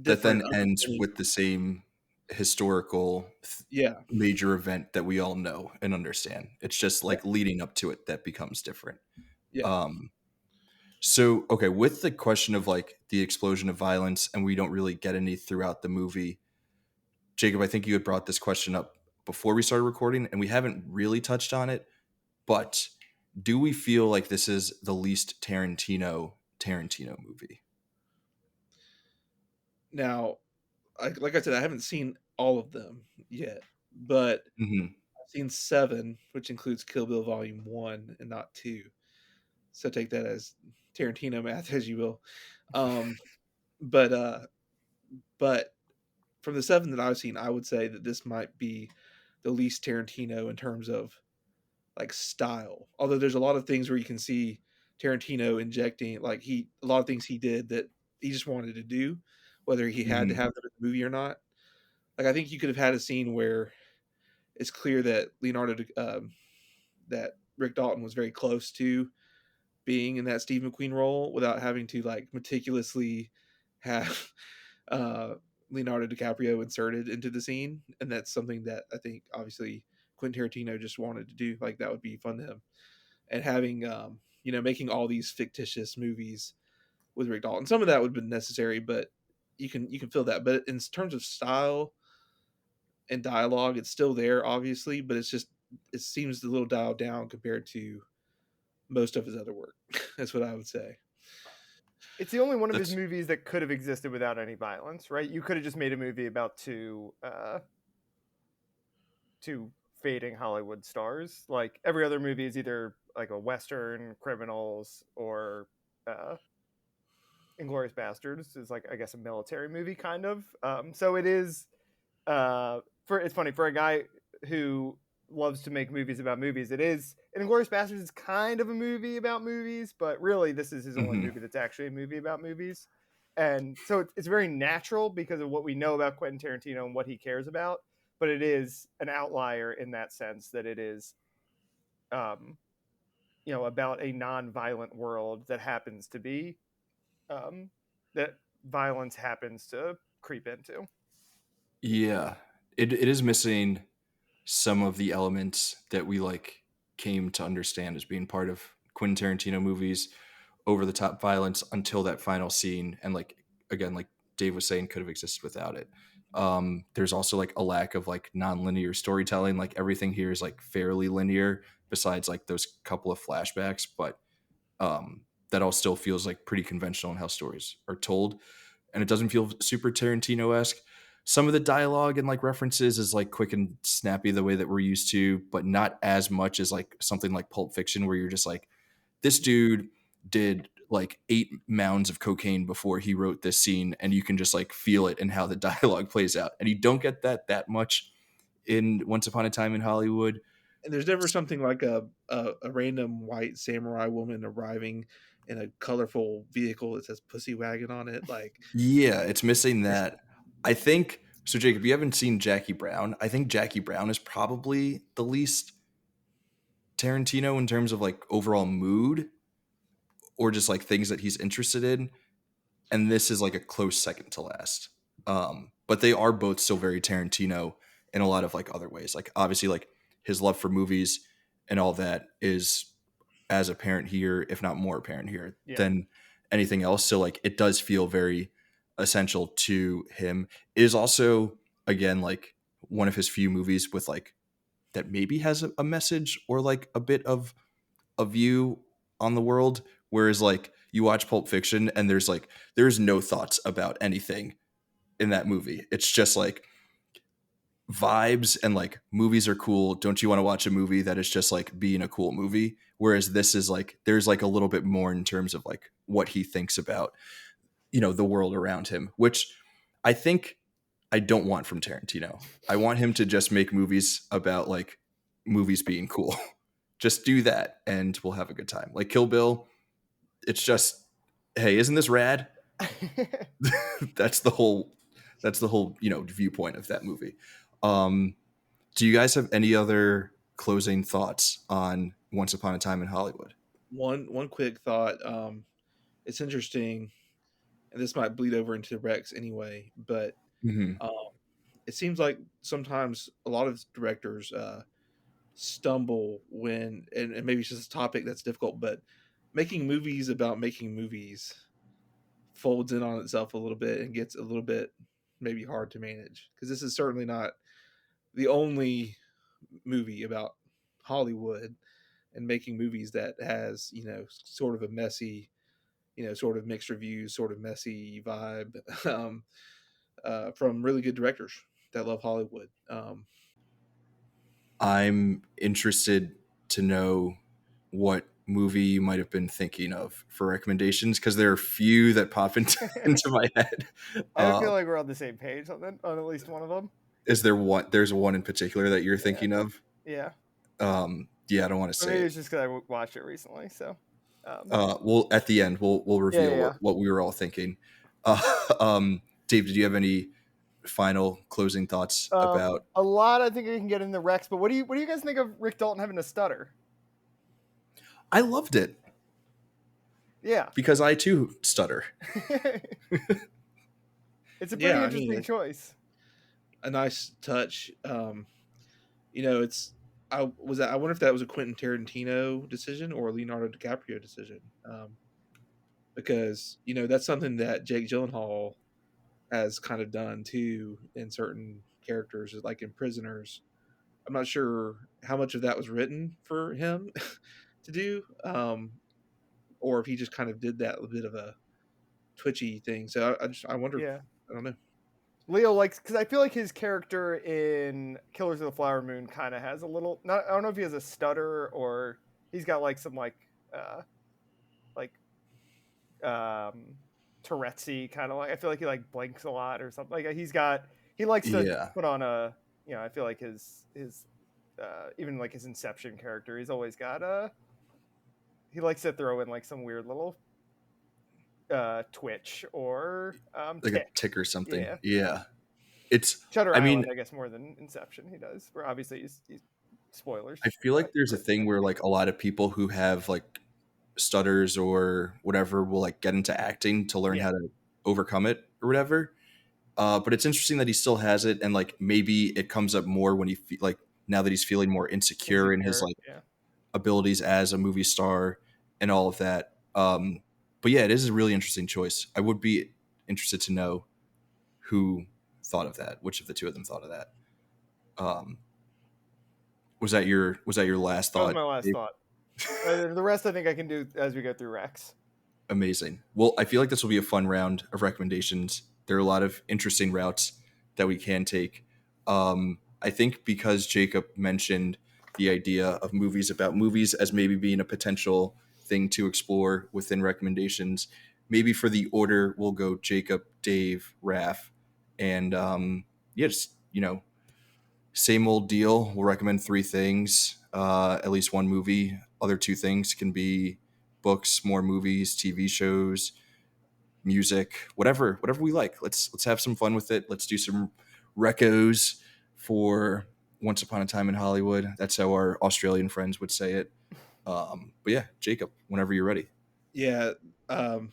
That different then ends understanding. with the same historical Yeah, major event that we all know and understand. It's just yeah, like leading up to it that becomes different. yeah. Um, so, okay, with the question of like the explosion of violence, and we don't really get any throughout the movie, Jacob, I think you had brought this question up before we started recording, and we haven't really touched on it. But do we feel like this is the least Tarantino movie? Now, like I said, I haven't seen all of them yet, but Hmm. I've seen 7, which includes Kill Bill Volume 1 and not 2. So take that as Tarantino math as you will. Um, but but from the 7 that I've seen, I would say that this might be the least Tarantino in terms of like style. Although there's a lot of things where you can see Tarantino injecting like he a lot of things he did that he just wanted to do, whether he had to Hmm. have them in the movie or not. Like I think you could have had a scene where it's clear that that Rick Dalton was very close to being in that Steve McQueen role without having to like meticulously have uh, Leonardo DiCaprio inserted into the scene, and that's something that I think obviously Quentin Tarantino just wanted to do. Like that would be fun to him, and having making all these fictitious movies with Rick Dalton. Some of that would have been necessary, but you can feel that. But in terms of style and dialogue, it's still there, obviously, but it seems a little dialed down compared to most of his other work. That's what I would say. It's the only one of his That's movies that could have existed without any violence, right? You could have just made a movie about two fading Hollywood stars. Like every other movie is either like a western, criminals, or uh, Inglorious Bastards is like I guess a military movie kind of. So it is. For it's funny for a guy who loves to make movies about movies. It is. And Inglorious Bastards is kind of a movie about movies, but really this is his only mhm. movie that's actually a movie about movies. And so it's very natural because of what we know about Quentin Tarantino and what he cares about. But it is an outlier in that sense that it is um, about a non-violent world that happens to be um, that violence happens to creep into. Yeah, it is missing some of the elements that we like came to understand as being part of Quentin Tarantino movies, over the top violence until that final scene, and like again, like Dave was saying, could have existed without it. There's also like a lack of like non-linear storytelling. Like everything here is like fairly linear, besides like those couple of flashbacks, but um, that all still feels like pretty conventional in how stories are told, and it doesn't feel super Tarantino-esque. Some of the dialogue and like references is like quick and snappy the way that we're used to, but not as much as like something like Pulp Fiction, where you're just like, this dude did like 8 mounds of cocaine before he wrote this scene, and you can just like feel it in how the dialogue plays out. And you don't get that much in Once Upon a Time in Hollywood. And there's never something like a random white samurai woman arriving in a colorful vehicle that says "pussy wagon" on it. Like, Yeah, it's missing that. I think so. Jacob, you haven't seen Jackie Brown. I think Jackie Brown is probably the least Tarantino in terms of like overall mood or just like things that he's interested in. And this is like a close second to last. But they are both still very Tarantino in a lot of like other ways. Like obviously, like his love for movies and all that is as apparent here, if not more apparent here Yeah. than anything else. So like it does feel very essential to him. It is also again like one of his few movies with like that maybe has a message or like a bit of a view on the world. Whereas like you watch Pulp Fiction and there's no thoughts about anything in that movie. It's just like vibes and like movies are cool. Don't you want to watch a movie that is just like being a cool movie? Whereas this is like there's like a little bit more in terms of like what he thinks about, the world around him, which I think I don't want from Tarantino. I want him to just make movies about like movies being cool. Just do that and we'll have a good time. Like Kill Bill, it's just, hey, isn't this rad? that's the whole viewpoint of that movie. Do you guys have any other closing thoughts on Once Upon a Time in Hollywood? one quick thought. It's interesting, and this might bleed over into Rex anyway, but Mm-hmm. um, it seems like sometimes a lot of directors stumble when, and maybe it's just a topic that's difficult, but making movies about making movies folds in on itself a little bit and gets a little bit maybe hard to manage, because this is certainly not the only movie about Hollywood and making movies that has, sort of a messy, sort of mixed reviews, sort of messy vibe, from really good directors that love Hollywood. I'm interested to know what movie you might have been thinking of for recommendations because there are a few that pop into my head. I feel like we're on the same page on at least one of them. Is there one? There's one in particular that you're Yeah. thinking of? Yeah. Yeah, I don't want to Or say maybe it. it's just because I watched it recently. So, We'll at the end we'll reveal yeah. what we were all thinking. Uh, Dave, did you have any final closing thoughts about? A lot I think I can get in the Rex, but what do you guys think of Rick Dalton having a stutter? I loved it Yeah. because I too stutter. It's a pretty Yeah, I interesting mean, choice. a nice touch. It's I wonder if that was a Quentin Tarantino decision or a Leonardo DiCaprio decision, because that's something that Jake Gyllenhaal has kind of done too in certain characters, like in Prisoners. I'm not sure how much of that was written for him to do, or if he just kind of did that a bit of a twitchy thing. So I wonder. Yeah. I don't know. Leo likes, because I feel like his character in Killers of the Flower Moon kind of has a little. Not, I don't know if he has a stutter or he's got like some like Tourette'sy kind of like. I feel like he like blinks a lot or something. Like he likes to Yeah, put on a. I feel like his even like his Inception character, he's always got he likes to throw in like some weird little twitch or like a tick. tick or something. Yeah. Yeah. It's. Shutter I Island, mean, I guess more than Inception, he does. Where obviously he's spoilers. I feel like but- there's a thing where like a lot of people who have like stutters or whatever will like get into acting to learn Yeah. how to overcome it or whatever. But it's interesting that he still has it, and like maybe it comes up more when like now that he's feeling more insecure in his like yeah. abilities as a movie star and all of that. But yeah, it is a really interesting choice. I would be interested to know who thought of that, which of the two of them thought of that. Was that your last That was thought? my last thought. The rest I think I can do as we go through Rex. Amazing. Well, I feel like this will be a fun round of recommendations. There are a lot of interesting routes that we can take. I think because Jacob mentioned the idea of movies about movies as maybe being a potential thing to explore within recommendations, maybe for the order we'll go Jacob, Dave, Raph, and yeah, just same old deal. We'll recommend 3 things. at least one movie. Other two things can be books, more movies, TV shows, music, whatever we like. Let's have some fun with it. Let's do some recos for Once Upon a Time in Hollywood. That's how our Australian friends would say it. But yeah, Jacob, whenever you're ready. Yeah, um,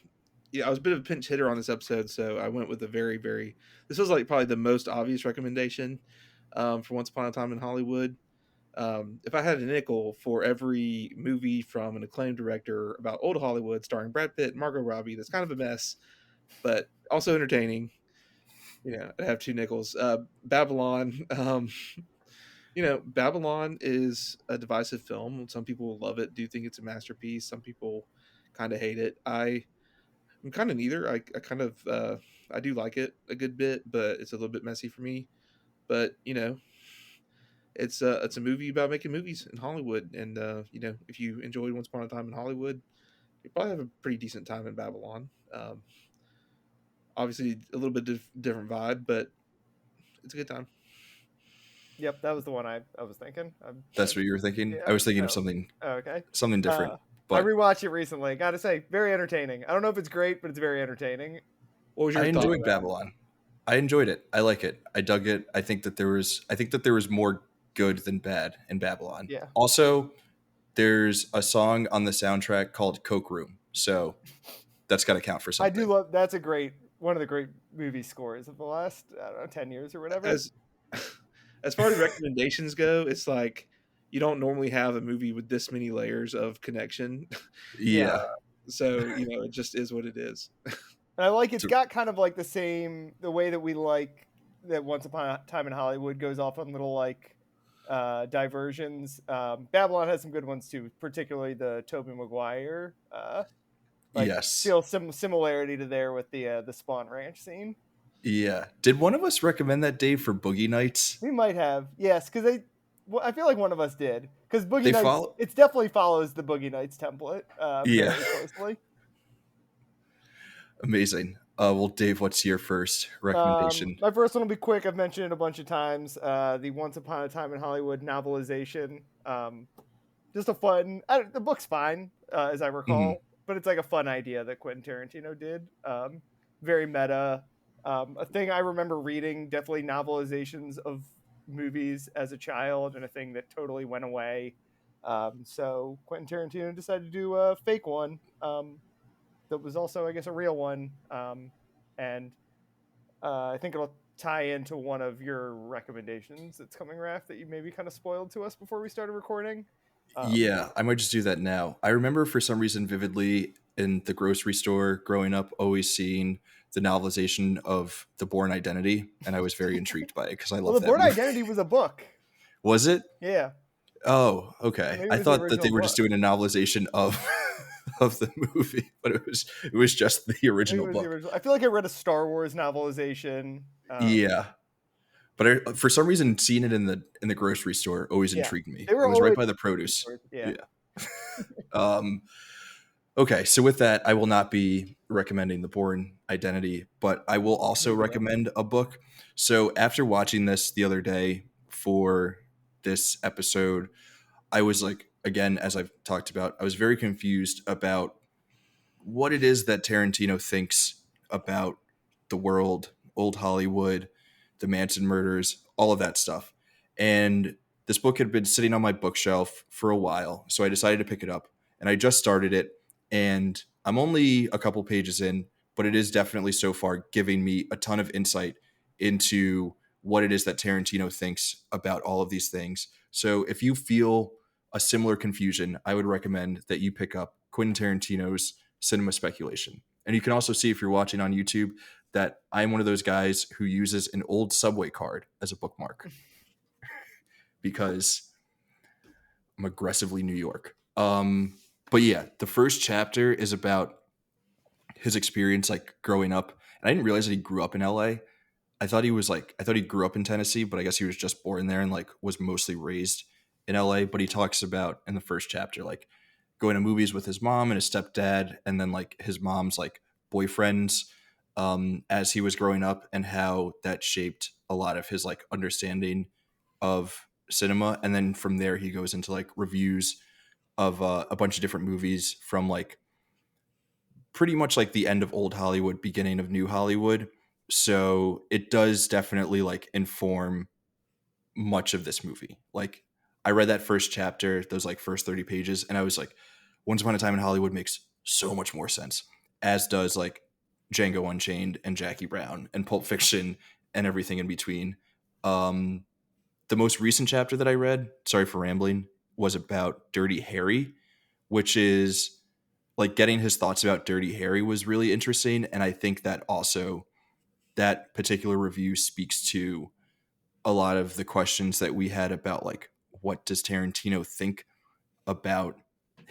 yeah, I was a bit of a pinch hitter on this episode, so I went with a very, very. This was like probably the most obvious recommendation for Once Upon a Time in Hollywood. If I had a nickel for every movie from an acclaimed director about old Hollywood starring Brad Pitt and Margot Robbie, that's kind of a mess, but also entertaining. I'd have two nickels. Babylon. Babylon is a divisive film. Some people love it, do think it's a masterpiece. Some people kind of hate it. I'm kind of neither. I kind of I do like it a good bit, but it's a little bit messy for me. But it's a movie about making movies in Hollywood, and if you enjoyed Once Upon a Time in Hollywood, you probably have a pretty decent time in Babylon. Obviously, a little bit different vibe, but it's a good time. Yep, that was the one I was thinking. That's what you were thinking? Yeah, I was thinking of so, something okay. different. I But rewatched it recently. Gotta say, very entertaining. I don't know if it's great, but it's very entertaining. What was I your thought? enjoyed Babylon. I enjoyed it. I like it. I dug it. I think that there was more good than bad in Babylon. Yeah. Also, there's a song on the soundtrack called Coke Room. So that's got to count for something. I do love that's one of the great movie scores of the last, I don't know, 10 years or whatever. As far as recommendations go, it's like you don't normally have a movie with this many layers of connection. Yeah. So, it just is what it is. And I like it's got kind of like the way that we like that Once Upon a Time in Hollywood goes off on little like diversions. Babylon has some good ones too, particularly the Tobey Maguire. Yes. Feel some similarity to there with the Spawn Ranch scene. Yeah. Did one of us recommend that, Dave, for Boogie Nights? We might have, yes, because I feel like one of us did, because Boogie Nights it definitely follows the Boogie Nights template very closely. Amazing. Well, Dave, what's your first recommendation? My first one will be quick. I've mentioned it a bunch of times. The Once Upon a Time in Hollywood novelization. Just a fun. The book's fine, as I recall, but it's like a fun idea that Quentin Tarantino did. Very meta. A thing I remember reading, definitely novelizations of movies as a child, and a thing that totally went away. So Quentin Tarantino decided to do a fake one. That was also, I guess, a real one. And I think it'll tie into one of your recommendations that's coming, Raph, that you maybe kind of spoiled to us before we started recording. Yeah, I might just do that now. I remember for some reason vividly in the grocery store growing up, always seeing the novelization of The Bourne Identity, and I was very intrigued by it because I love that. The Bourne Identity was a book. Was it? Yeah. Oh, okay. I thought that they were just doing a novelization of the movie, but it was just the original book. I feel like I read a Star Wars novelization. Yeah, but for some reason, seeing it in the grocery store always intrigued me. It was right by the produce. Yeah. Okay, so with that, I will not be recommending The Bourne Identity, but I will also recommend a book. So after watching this the other day for this episode, I was like, again, as I've talked about, I was very confused about what it is that Tarantino thinks about the world, old Hollywood, the Manson murders, all of that stuff. And this book had been sitting on my bookshelf for a while, so I decided to pick it up. And I just started it, and I'm only a couple pages in, but it is definitely so far giving me a ton of insight into what it is that Tarantino thinks about all of these things. So if you feel a similar confusion, I would recommend that you pick up Quentin Tarantino's Cinema Speculation. And you can also see, if you're watching on YouTube, that I'm one of those guys who uses an old subway card as a bookmark because I'm aggressively New York. But yeah, the first chapter is about his experience like growing up. And I didn't realize that he grew up in LA. I thought he grew up in Tennessee, but I guess he was just born there and like was mostly raised in LA. But he talks about in the first chapter, like going to movies with his mom and his stepdad, and then like his mom's like boyfriends as he was growing up, and how that shaped a lot of his like understanding of cinema, and then from there he goes into like reviews of a bunch of different movies from like pretty much like the end of old Hollywood, beginning of new Hollywood. So it does definitely like inform much of this movie. Like I read that first chapter, those like first 30 pages, and I was like, Once Upon a Time in Hollywood makes so much more sense, as does like Django Unchained and Jackie Brown and Pulp Fiction and everything in between. The most recent chapter that I read, sorry for rambling, was about Dirty Harry, which is like getting his thoughts about Dirty Harry was really interesting. And I think that also that particular review speaks to a lot of the questions that we had about like, what does Tarantino think about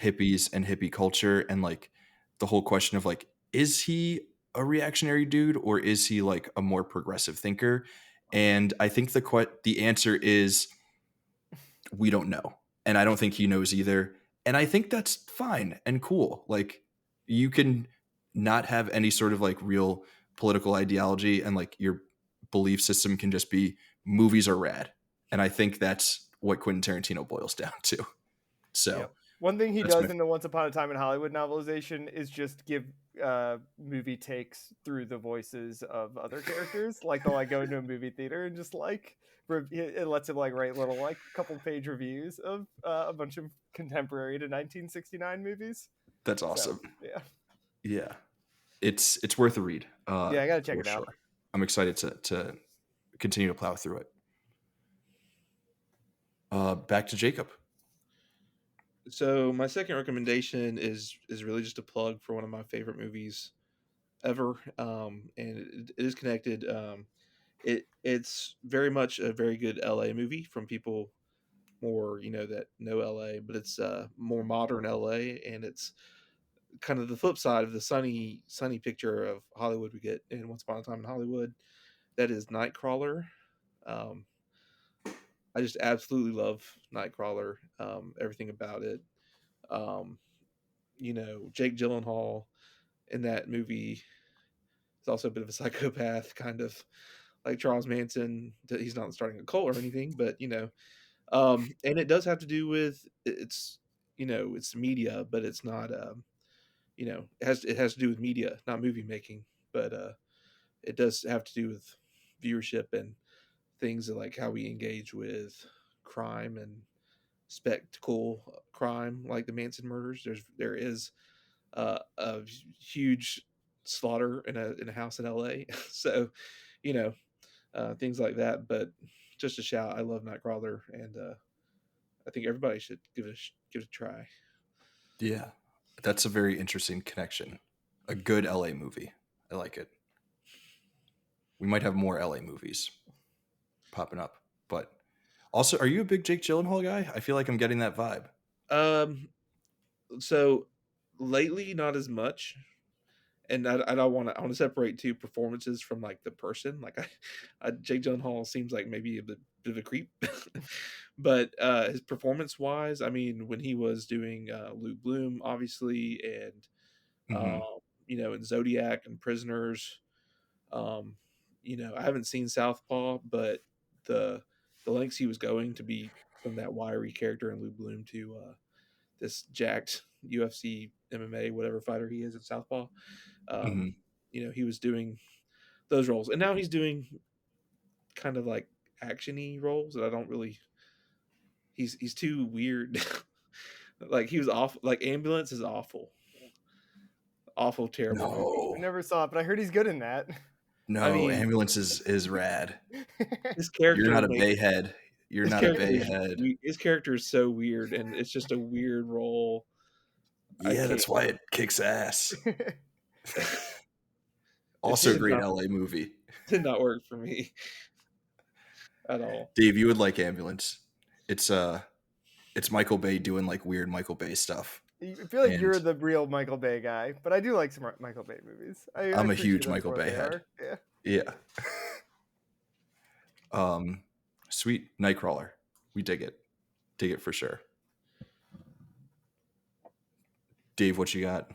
hippies and hippie culture, and like the whole question of like, is he a reactionary dude or is he like a more progressive thinker? And I think the answer is we don't know, and I don't think he knows either. And I think that's fine and cool. Like you can not have any sort of like real political ideology, and like your belief system can just be movies are rad. And I think that's what Quentin Tarantino boils down to. So Yep. One thing he that's does my in the Once Upon a Time in Hollywood novelization is just give movie takes through the voices of other characters. Like they'll like go into a movie theater and just like it lets him like write little like couple page reviews of a bunch of contemporary to 1969 movies. That's So awesome. yeah, Yeah, it's worth a read. yeah, I gotta check for it out. sure. I'm excited to continue to plow through it. Back to Jacob. So my second recommendation is really just a plug for one of my favorite movies ever, and it is connected. It's very much a very good LA movie from people more that know LA, but it's more modern LA, and it's kind of the flip side of the sunny picture of Hollywood we get in Once Upon a Time in Hollywood. That is Nightcrawler. Um, I just absolutely love Nightcrawler. Everything about it. Um, Jake Gyllenhaal in that movie is also a bit of a psychopath, kind of like Charles Manson. He's not starting a cult or anything, but and it does have to do with it's media, but it's not. It has to do with media, not movie making, but it does have to do with viewership and things like how we engage with crime and spectacle crime, like the Manson murders. There is a huge slaughter in a house in L.A. So, you know, things like that. But just a shout, I love Nightcrawler, and I think everybody should give it a try. Yeah, that's a very interesting connection. A good LA movie. I like it. We might have more LA movies popping up, but also, are you a big Jake Gyllenhaal guy? I feel like I'm getting that vibe. Um, so lately, not as much. And I don't want to. I want to separate two performances from like the person. Like Jake Gyllenhaal seems like maybe a bit of a creep, but his performance wise, I mean, when he was doing Luke Bloom, obviously, and Mm-hmm. in Zodiac and Prisoners, um, I haven't seen Southpaw, but the the lengths he was going to be from that wiry character in Luke Bloom to this jacked UFC MMA whatever fighter he is in Southpaw. Mm-hmm. Um, he was doing those roles, and now he's doing kind of like actiony roles that I don't really. He's too weird. Like he was awful. Like Ambulance is awful, awful, terrible movie. I No, never saw it, but I heard he's good in that. I no, mean, Ambulance is rad. his You're character not a makes bayhead. You're his not a character is bayhead. his character is so weird, and it's just a weird role. I Yeah, can't. that's why it kicks ass. It Also, just a did great not LA movie. did not work for me at all. Dave, you would like Ambulance. It's Michael Bay doing like weird Michael Bay stuff. I feel like And you're the real Michael Bay guy, but I do like some Michael Bay movies. I I'm a appreciate huge them Michael for what Bay they head. are. Yeah. Yeah. Sweet Nightcrawler. We dig it. Dig it for sure. Dave, what you got?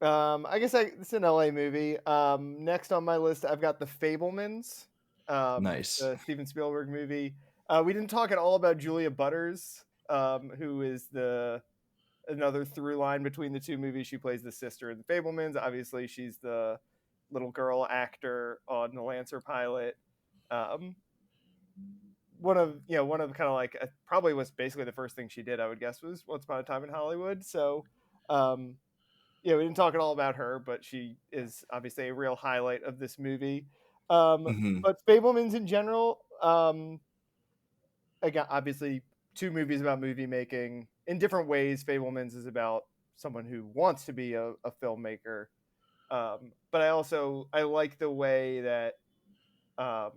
I guess it's an LA movie. Next on my list, I've got The Fablemans, Nice. the Steven Spielberg movie. We didn't talk at all about Julia Butters, who is another through line between the two movies. She plays the sister in The Fabelmans. Obviously, she's the little girl actor on the Lancer pilot. Um, one of kind of like probably was basically the first thing she did, I would guess, was Once Upon a Time in Hollywood. So we didn't talk at all about her, but she is obviously a real highlight of this movie. Hmm. But Fablemans in general, again, obviously, two movies about movie making in different ways. Fablemans is about someone who wants to be a filmmaker, but I like the way that um,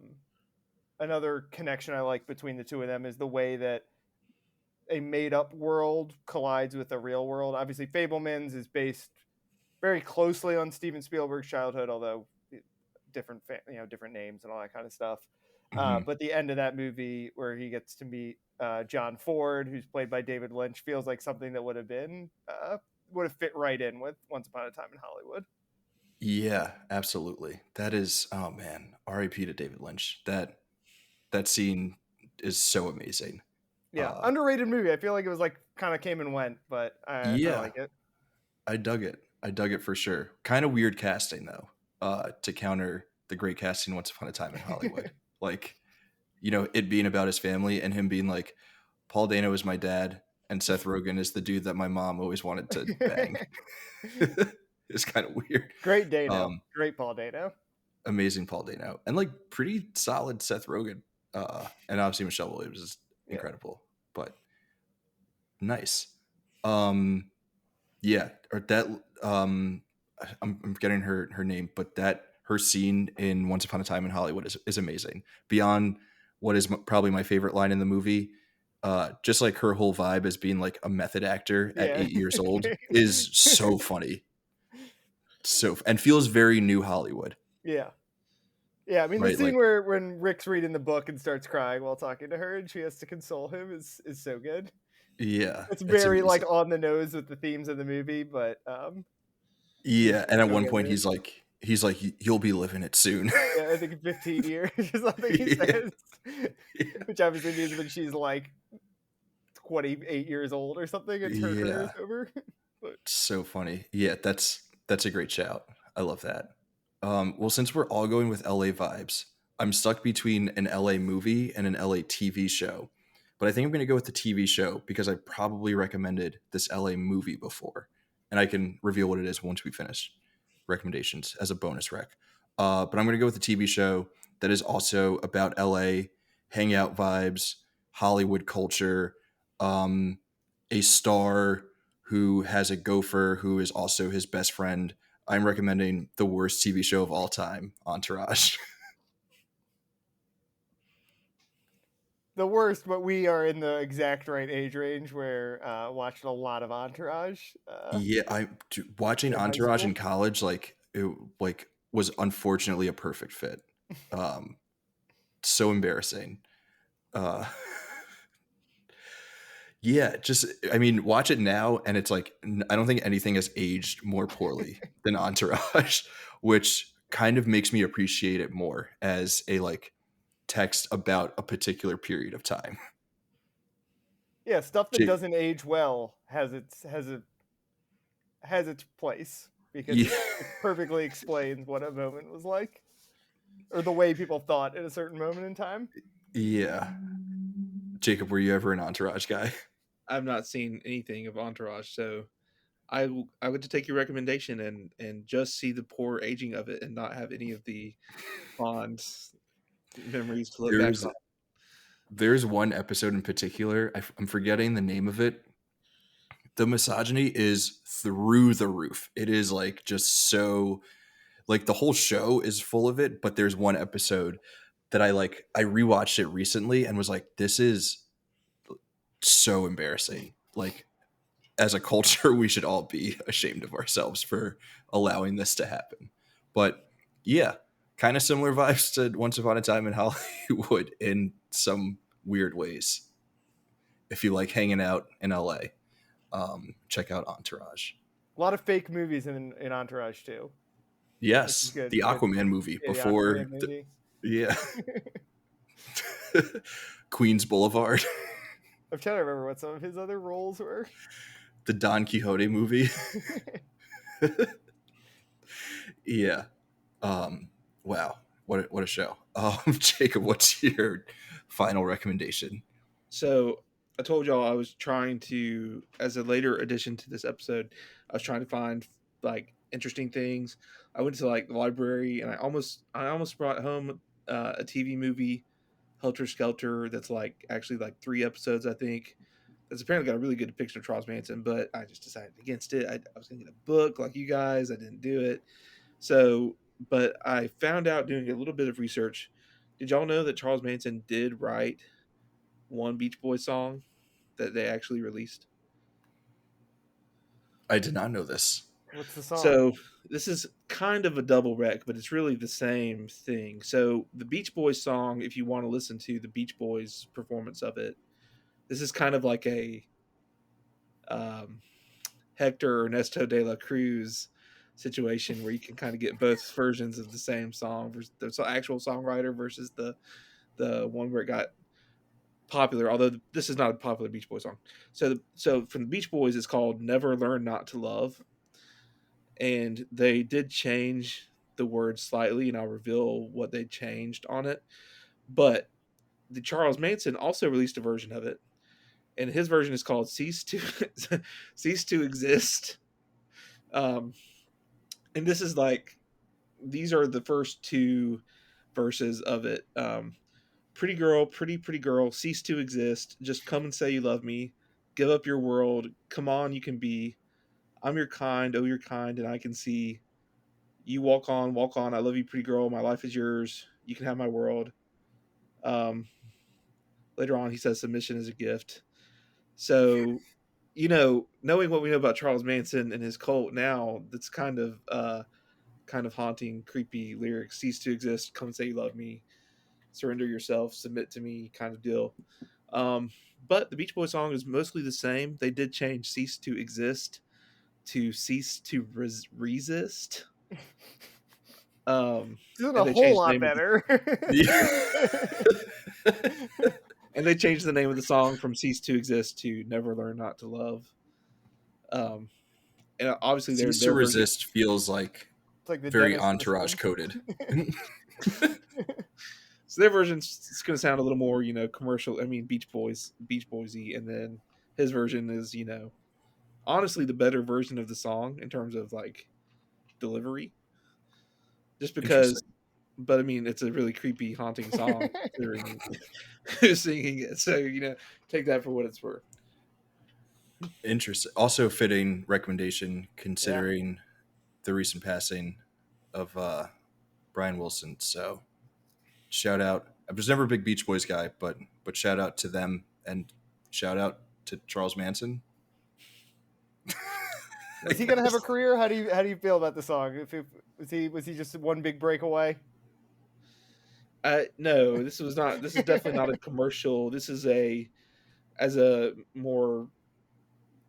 another connection I like between the two of them is the way that a made-up world collides with a real world. Obviously, Fablemans is based very closely on Steven Spielberg's childhood, although different different names and all that kind of stuff. Hmm. But the end of that movie, where he gets to meet John Ford, who's played by David Lynch, feels like something that would have fit right in with Once Upon a Time in Hollywood. Yeah, absolutely. That is, oh man, R.I.P. to David Lynch. That scene is so amazing. Yeah, Uh, underrated movie. I feel like it was like kind of came and went, but I yeah, like it. I dug it. I dug it for sure. Kind of weird casting though, to counter the great casting Once Upon a Time in Hollywood. Like, it being about his family and him being like, Paul Dano is my dad and Seth Rogen is the dude that my mom always wanted to bang. It's kind of weird. Great Dano, Um, great Paul Dano. Amazing Paul Dano and like pretty solid Seth Rogen. And obviously Michelle Williams is Yeah, incredible, but nice. Um, yeah, or that I'm getting her name, but that her scene in Once Upon a Time in Hollywood is amazing. Beyond what is probably my favorite line in the movie, just like her whole vibe as being like a method actor at yeah. 8 years old is so funny. And feels very new Hollywood, Yeah. Yeah, I mean the right? scene Like, where when Rick's reading the book and starts crying while talking to her and she has to console him is so good. yeah, It's it's very like amazing. on the nose with the themes of the movie, but she's Yeah, and at so one good point in it. He's like, you'll be living it soon. Yeah, I think in 15 years or something he Yeah, says, yeah, which obviously means when she's like 28 years old or something and her career is yeah. over. But So funny. Yeah, that's a great shout. I love that. Well, since we're all going with LA vibes, I'm stuck between an LA movie and an LA TV show. But I think I'm going to go with the TV show because I probably recommended this LA movie before. And I can reveal what it is once we finish recommendations as a bonus rec. But I'm going to go with the TV show that is also about LA, hangout vibes, Hollywood culture, um, a star who has a gopher who is also his best friend. I'm recommending the worst TV show of all time, Entourage. the worst, but we are in the exact right age range where watched a lot of Entourage Yeah, watching in high Entourage in school. college, like it like was unfortunately a perfect fit. Um, so embarrassing. Uh, yeah, just I mean, watch it now, and it's like I don't think anything has aged more poorly than Entourage, which kind of makes me appreciate it more as a like text about a particular period of time. Yeah, stuff that Jake, doesn't age well has its place because yeah, it perfectly explains what a moment was like or the way people thought at a certain moment in time. yeah. Jacob, were you ever an Entourage guy? I've not seen anything of Entourage, so I would to take your recommendation and just see the poor aging of it and not have any of the fond memories to look back There's on. there's one episode in particular. I'm forgetting the name of it. The misogyny is through the roof. It is like just so like the whole show is full of it, but there's one episode that I rewatched it recently and was like, this is so embarrassing. Like as a culture, we should all be ashamed of ourselves for allowing this to happen. But yeah, kind of similar vibes to Once Upon a Time in Hollywood in some weird ways. If you like hanging out in LA, check out Entourage. A lot of fake movies in Entourage too, which is Yes, good. the Good. Aquaman movie Yeah, the before. Aquaman movie. Yeah, Queens Boulevard, I'm trying to remember what some of his other roles were. the Don Quixote movie. Yeah. Wow. What a show. Jacob, what's your final recommendation? So I told y'all I was trying to, as a later addition to this episode, I was trying to find like interesting things. I went to like the library and I almost brought home a TV movie, Helter Skelter, that's like actually like 3 episodes, I think. That's apparently got a really good depiction of Charles Manson, but I just decided against it. I was gonna get a book like you guys. I didn't do it. So, but I found out doing a little bit of research. Did y'all know that Charles Manson did write one Beach Boys song that they actually released? I did not know this. What's the song? So this is kind of a double wreck, but it's really the same thing. So the Beach Boys song, if you want to listen to the Beach Boys performance of it, this is kind of like a um, Hector Ernesto de la Cruz situation where you can kind of get both versions of the same song, versus the actual songwriter versus the one where it got popular. Although this is not a popular Beach Boys song. So from the Beach Boys, it's called "Never Learn Not to Love," and they did change the words slightly, and I'll reveal what they changed on it. But the Charles Manson also released a version of it, and his version is called "Cease to Cease to Exist." Um, and this is like, these are the first two verses of it. Pretty girl, pretty girl, cease to exist. Just come and say you love me. Give up your world. Come on, you can be. I'm your kind, oh, you're kind, and I can see. You walk on, walk on. I love you, pretty girl. My life is yours. You can have my world. Um, Later on, he says submission is a gift. So, knowing what we know about Charles Manson and his cult now, that's kind of haunting, creepy lyrics. Cease to exist. Come and say you love me. Surrender yourself. Submit to me. Kind of deal. Um, but the Beach Boys song is mostly the same. They did change "cease to exist" to "cease to resist." Doing a And they whole changed the lot name of better. and they changed the name of the song from "Cease to Exist" to "Never Learn Not to Love." Um, and obviously Cease to their version. resist feels like It's like the very dentist entourage whistling. coded. So their version's it's going to sound a little more, commercial. I mean, Beach Boysy, and then his version is, honestly the better version of the song in terms of like delivery. Just because, Interesting. but I mean, it's a really creepy, haunting song considering who's singing it. So take that for what it's worth. Interesting. Also fitting recommendation Yeah. considering the recent passing of Brian Wilson. So shout out. I was never a big Beach Boys guy, but shout out to them and shout out to Charles Manson. Is he gonna have a career? How do you feel about the song? Was he just one big breakaway? No, this was not. This is definitely not a commercial. This is as a more,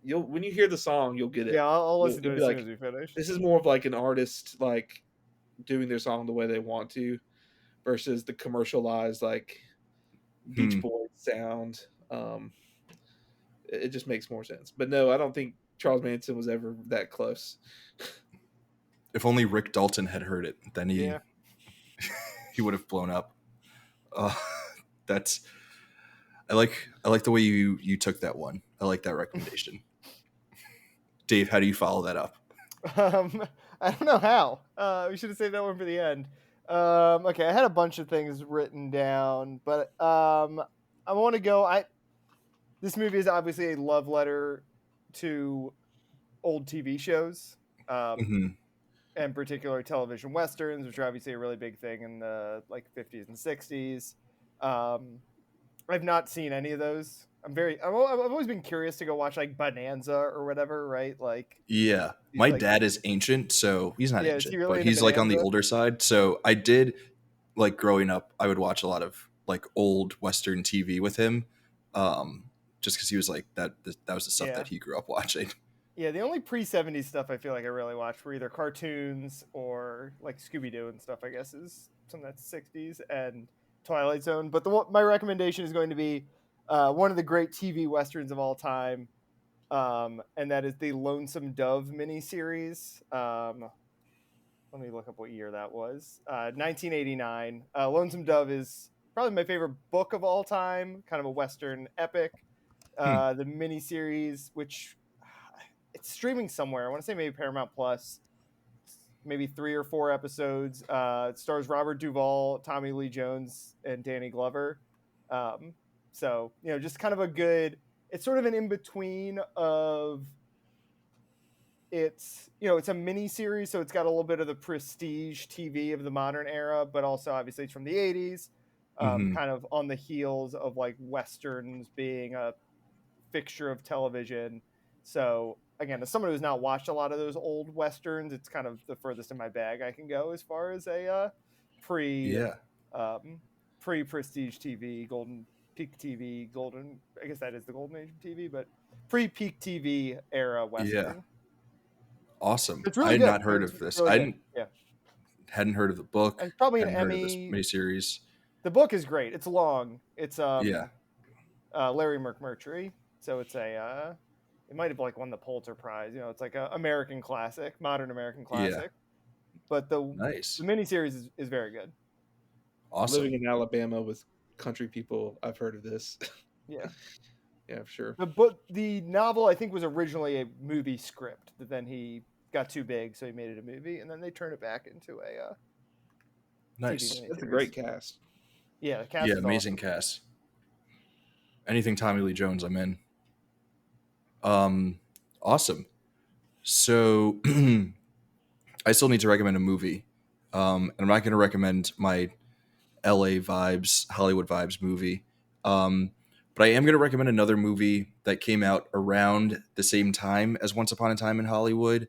when you hear the song, you'll get it. Yeah, I'll listen to You'll it be as soon like, as we finish. this is more of like an artist like doing their song the way they want to, versus the commercialized like Beach Boys sound. It just makes more sense. But no, I don't think Charles Manson was ever that close. If only Rick Dalton had heard it, then Yeah. he would have blown up. That's I like the way you took that one. I like that recommendation. Dave, how do you follow that up? I don't know how. We should have saved that one for the end. Okay, I had a bunch of things written down, but I want to go. This movie is obviously a love letter to old TV shows, Mm-hmm. in particular television westerns, which are obviously a really big thing in the like 50s and 60s. I've not seen any of those. I've always been curious to go watch like Bonanza or whatever, right? Like, Yeah. these, My like, dad is ancient, so he's not yeah, is he ancient, really but into he's like on the Bonanza? older side. So I did like growing up, I would watch a lot of like old Western TV with him. Just because he was like that was the stuff Yeah. that he grew up watching. Yeah, the only pre-70s stuff I feel like I really watched were either cartoons or like Scooby-Doo and stuff, I guess, is some of that's 60s. And Twilight Zone. But my recommendation is going to be one of the great TV westerns of all time, and that is the Lonesome Dove miniseries. Let me look up what year that was. 1989. Lonesome Dove is probably my favorite book of all time, kind of a Western epic. The miniseries, which it's streaming somewhere. I want to say maybe Paramount Plus, maybe 3 or 4 episodes. It stars Robert Duvall, Tommy Lee Jones, and Danny Glover. So, just kind of a good, it's sort of an in-between of, it's a mini series, so it's got a little bit of the prestige TV of the modern era, but also obviously it's from the 80s, kind of on the heels of like westerns being a fixture of television. So again, as someone who's not watched a lot of those old westerns, it's kind of the furthest in my bag I can go as far as a pre Yeah. pre prestige TV, golden peak TV, golden. I guess that is the golden age of TV, but pre peak TV era western. Yeah. Awesome. It's I really had good. not heard It's of this. really I good. Yeah, hadn't heard of the book. it's probably an Hadn't heard of this Emmy. miniseries. The book is great. It's long. It's Yeah. Larry McMurtry. So it's it might have like won the Pulitzer Prize. It's like a American classic, modern American classic. But the Nice. miniseries is very good. Awesome. Living in Alabama with country people, I've heard of this. Yeah. Yeah, for sure. The novel I think was originally a movie script, but then he got too big, so he made it a movie, and then they turned it back into a Nice. TV That's a miniseries. great cast. Yeah, the cast Yeah, is amazing awesome. cast. Anything Tommy Lee Jones, I'm in. Awesome. So I still need to recommend a movie. And I'm not going to recommend my LA vibes, Hollywood vibes movie. But I am going to recommend another movie that came out around the same time as Once Upon a Time in Hollywood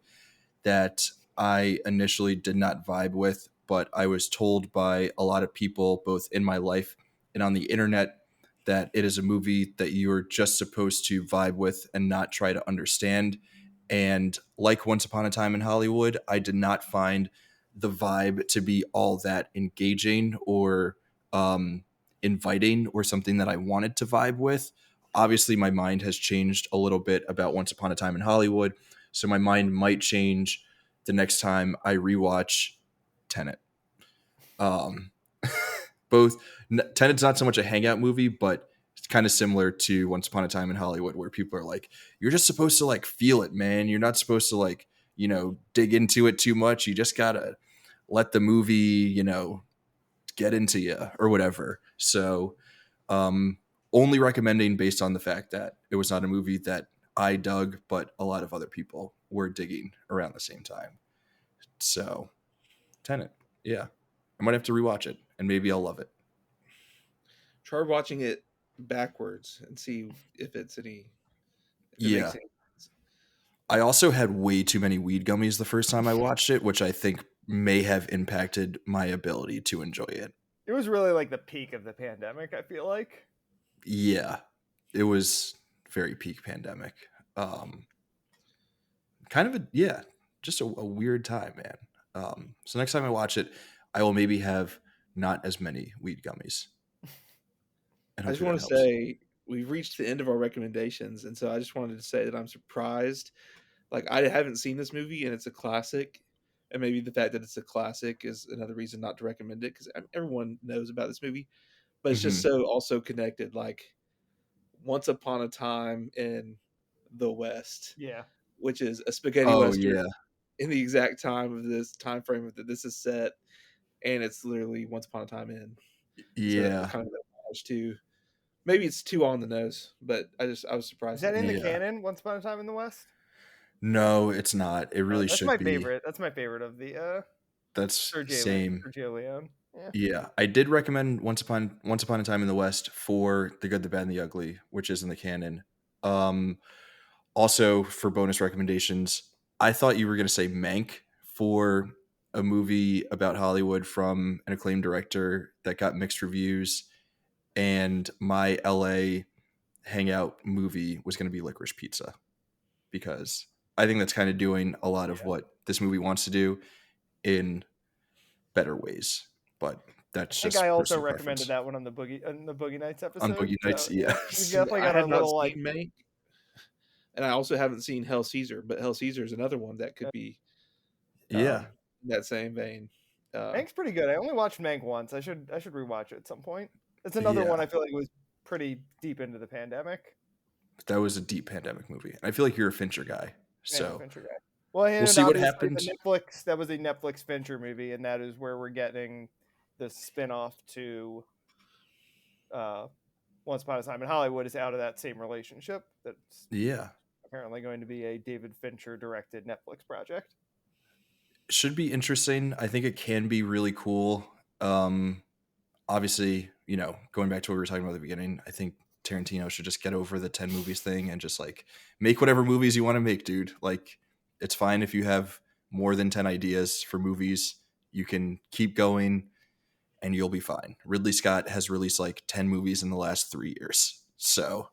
that I initially did not vibe with, but I was told by a lot of people, both in my life and on the internet, that it is a movie that you're just supposed to vibe with and not try to understand. And like Once Upon a Time in Hollywood, I did not find the vibe to be all that engaging or inviting or something that I wanted to vibe with. Obviously, my mind has changed a little bit about Once Upon a Time in Hollywood, so my mind might change the next time I rewatch Tenet. Both Tenet's not so much a hangout movie, but it's kind of similar to Once Upon a Time in Hollywood, where people are like, you're just supposed to like feel it, man. You're not supposed to like, dig into it too much. You just gotta let the movie, get into you or whatever. So, only recommending based on the fact that it was not a movie that I dug, but a lot of other people were digging around the same time. So, Tenet, yeah, I might have to rewatch it, and maybe I'll love it. Try watching it backwards and see if it's if it Yeah. makes any sense. I also had way too many weed gummies the first time I watched it, which I think may have impacted my ability to enjoy it. It was really like the peak of the pandemic, I feel like. Yeah, it was very peak pandemic. Kind of just a weird time, man. So next time I watch it, I will maybe have not as many weed gummies. I just want to say we've reached the end of our recommendations, and so I just wanted to say that I'm surprised. Like, I haven't seen this movie, and it's a classic, and maybe the fact that it's a classic is another reason not to recommend it, because everyone knows about this movie, but it's just so also connected. Like, Once Upon a Time in the West, Yeah. which is a spaghetti western in the exact time frame that this is set, and it's literally Once Upon a Time in. Yeah. So kind of an homage to. Maybe it's too on the nose, but I was surprised. Is that in the canon? Once Upon a Time in the West? No, it's not. It really that's should my be. Favorite. That's my favorite of the. That's same. Sergio Leone. Yeah, I did recommend Once Upon a Time in the West for The Good, the Bad, and the Ugly, which is in the canon. Also, for bonus recommendations, I thought you were going to say Mank for a movie about Hollywood from an acclaimed director that got mixed reviews, and my LA hangout movie was going to be Licorice Pizza, because I think that's kind of doing a lot of what this movie wants to do in better ways. But That's I think just I also personal recommended preference. that one on the Boogie Nights On episode. Boogie Nights, So yeah, we've yes. definitely I got our have not little like. seen Mank, and I also haven't seen Hell Caesar, but Hell Caesar is another one that could be Yeah. in that same vein. Mank's pretty good. I only watched Mank once. I should rewatch it at some point. It's another Yeah. one I feel like was pretty deep into the pandemic. That was a deep pandemic movie. I feel like you're a Fincher guy. So Fincher guy. Well, and we'll see what obviously happens. the Netflix, that was a Netflix Fincher movie, and that is where we're getting the spin-off to Once Upon a Time in Hollywood is out of that same relationship. That's Yeah. apparently going to be a David Fincher directed Netflix project. Should be interesting. I think it can be really cool. Obviously, you know, going back to what we were talking about at the beginning, I think Tarantino should just get over the 10 movies thing and just like make whatever movies you want to make, dude. Like, it's fine if you have more than 10 ideas for movies. You can keep going and you'll be fine. Ridley Scott has released like 10 movies in the last 3 years. So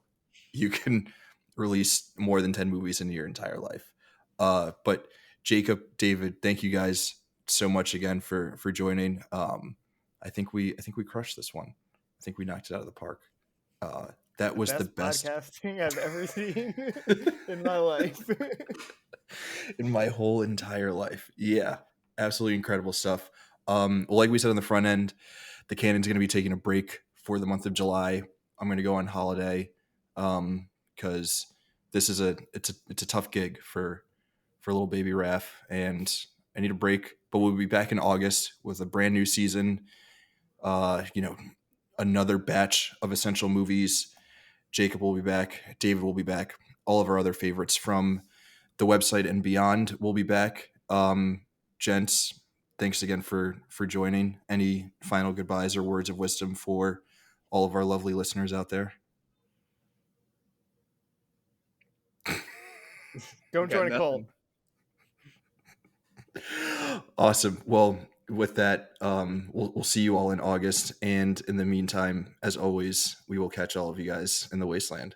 you can release more than 10 movies in your entire life. But Jacob, David, thank you guys so much again for joining. I think we crushed this one. I think we knocked it out of the park. That was the best podcasting I've ever seen in my life. in my whole entire life. Yeah, absolutely incredible stuff. Well, like we said on the front end, the Canon's going to be taking a break for the month of July. I'm going to go on holiday because this is it's a tough gig for little baby Raph, and I need a break. But we'll be back in August with a brand new season. You know, another batch of essential movies. Jacob will be back. David will be back. All of our other favorites from the website and beyond will be back. Gents, thanks again for joining. Any final goodbyes or words of wisdom for all of our lovely listeners out there? Don't join a cult. Awesome. Well, with that, we'll see you all in August. And in the meantime, as always, we will catch all of you guys in the wasteland.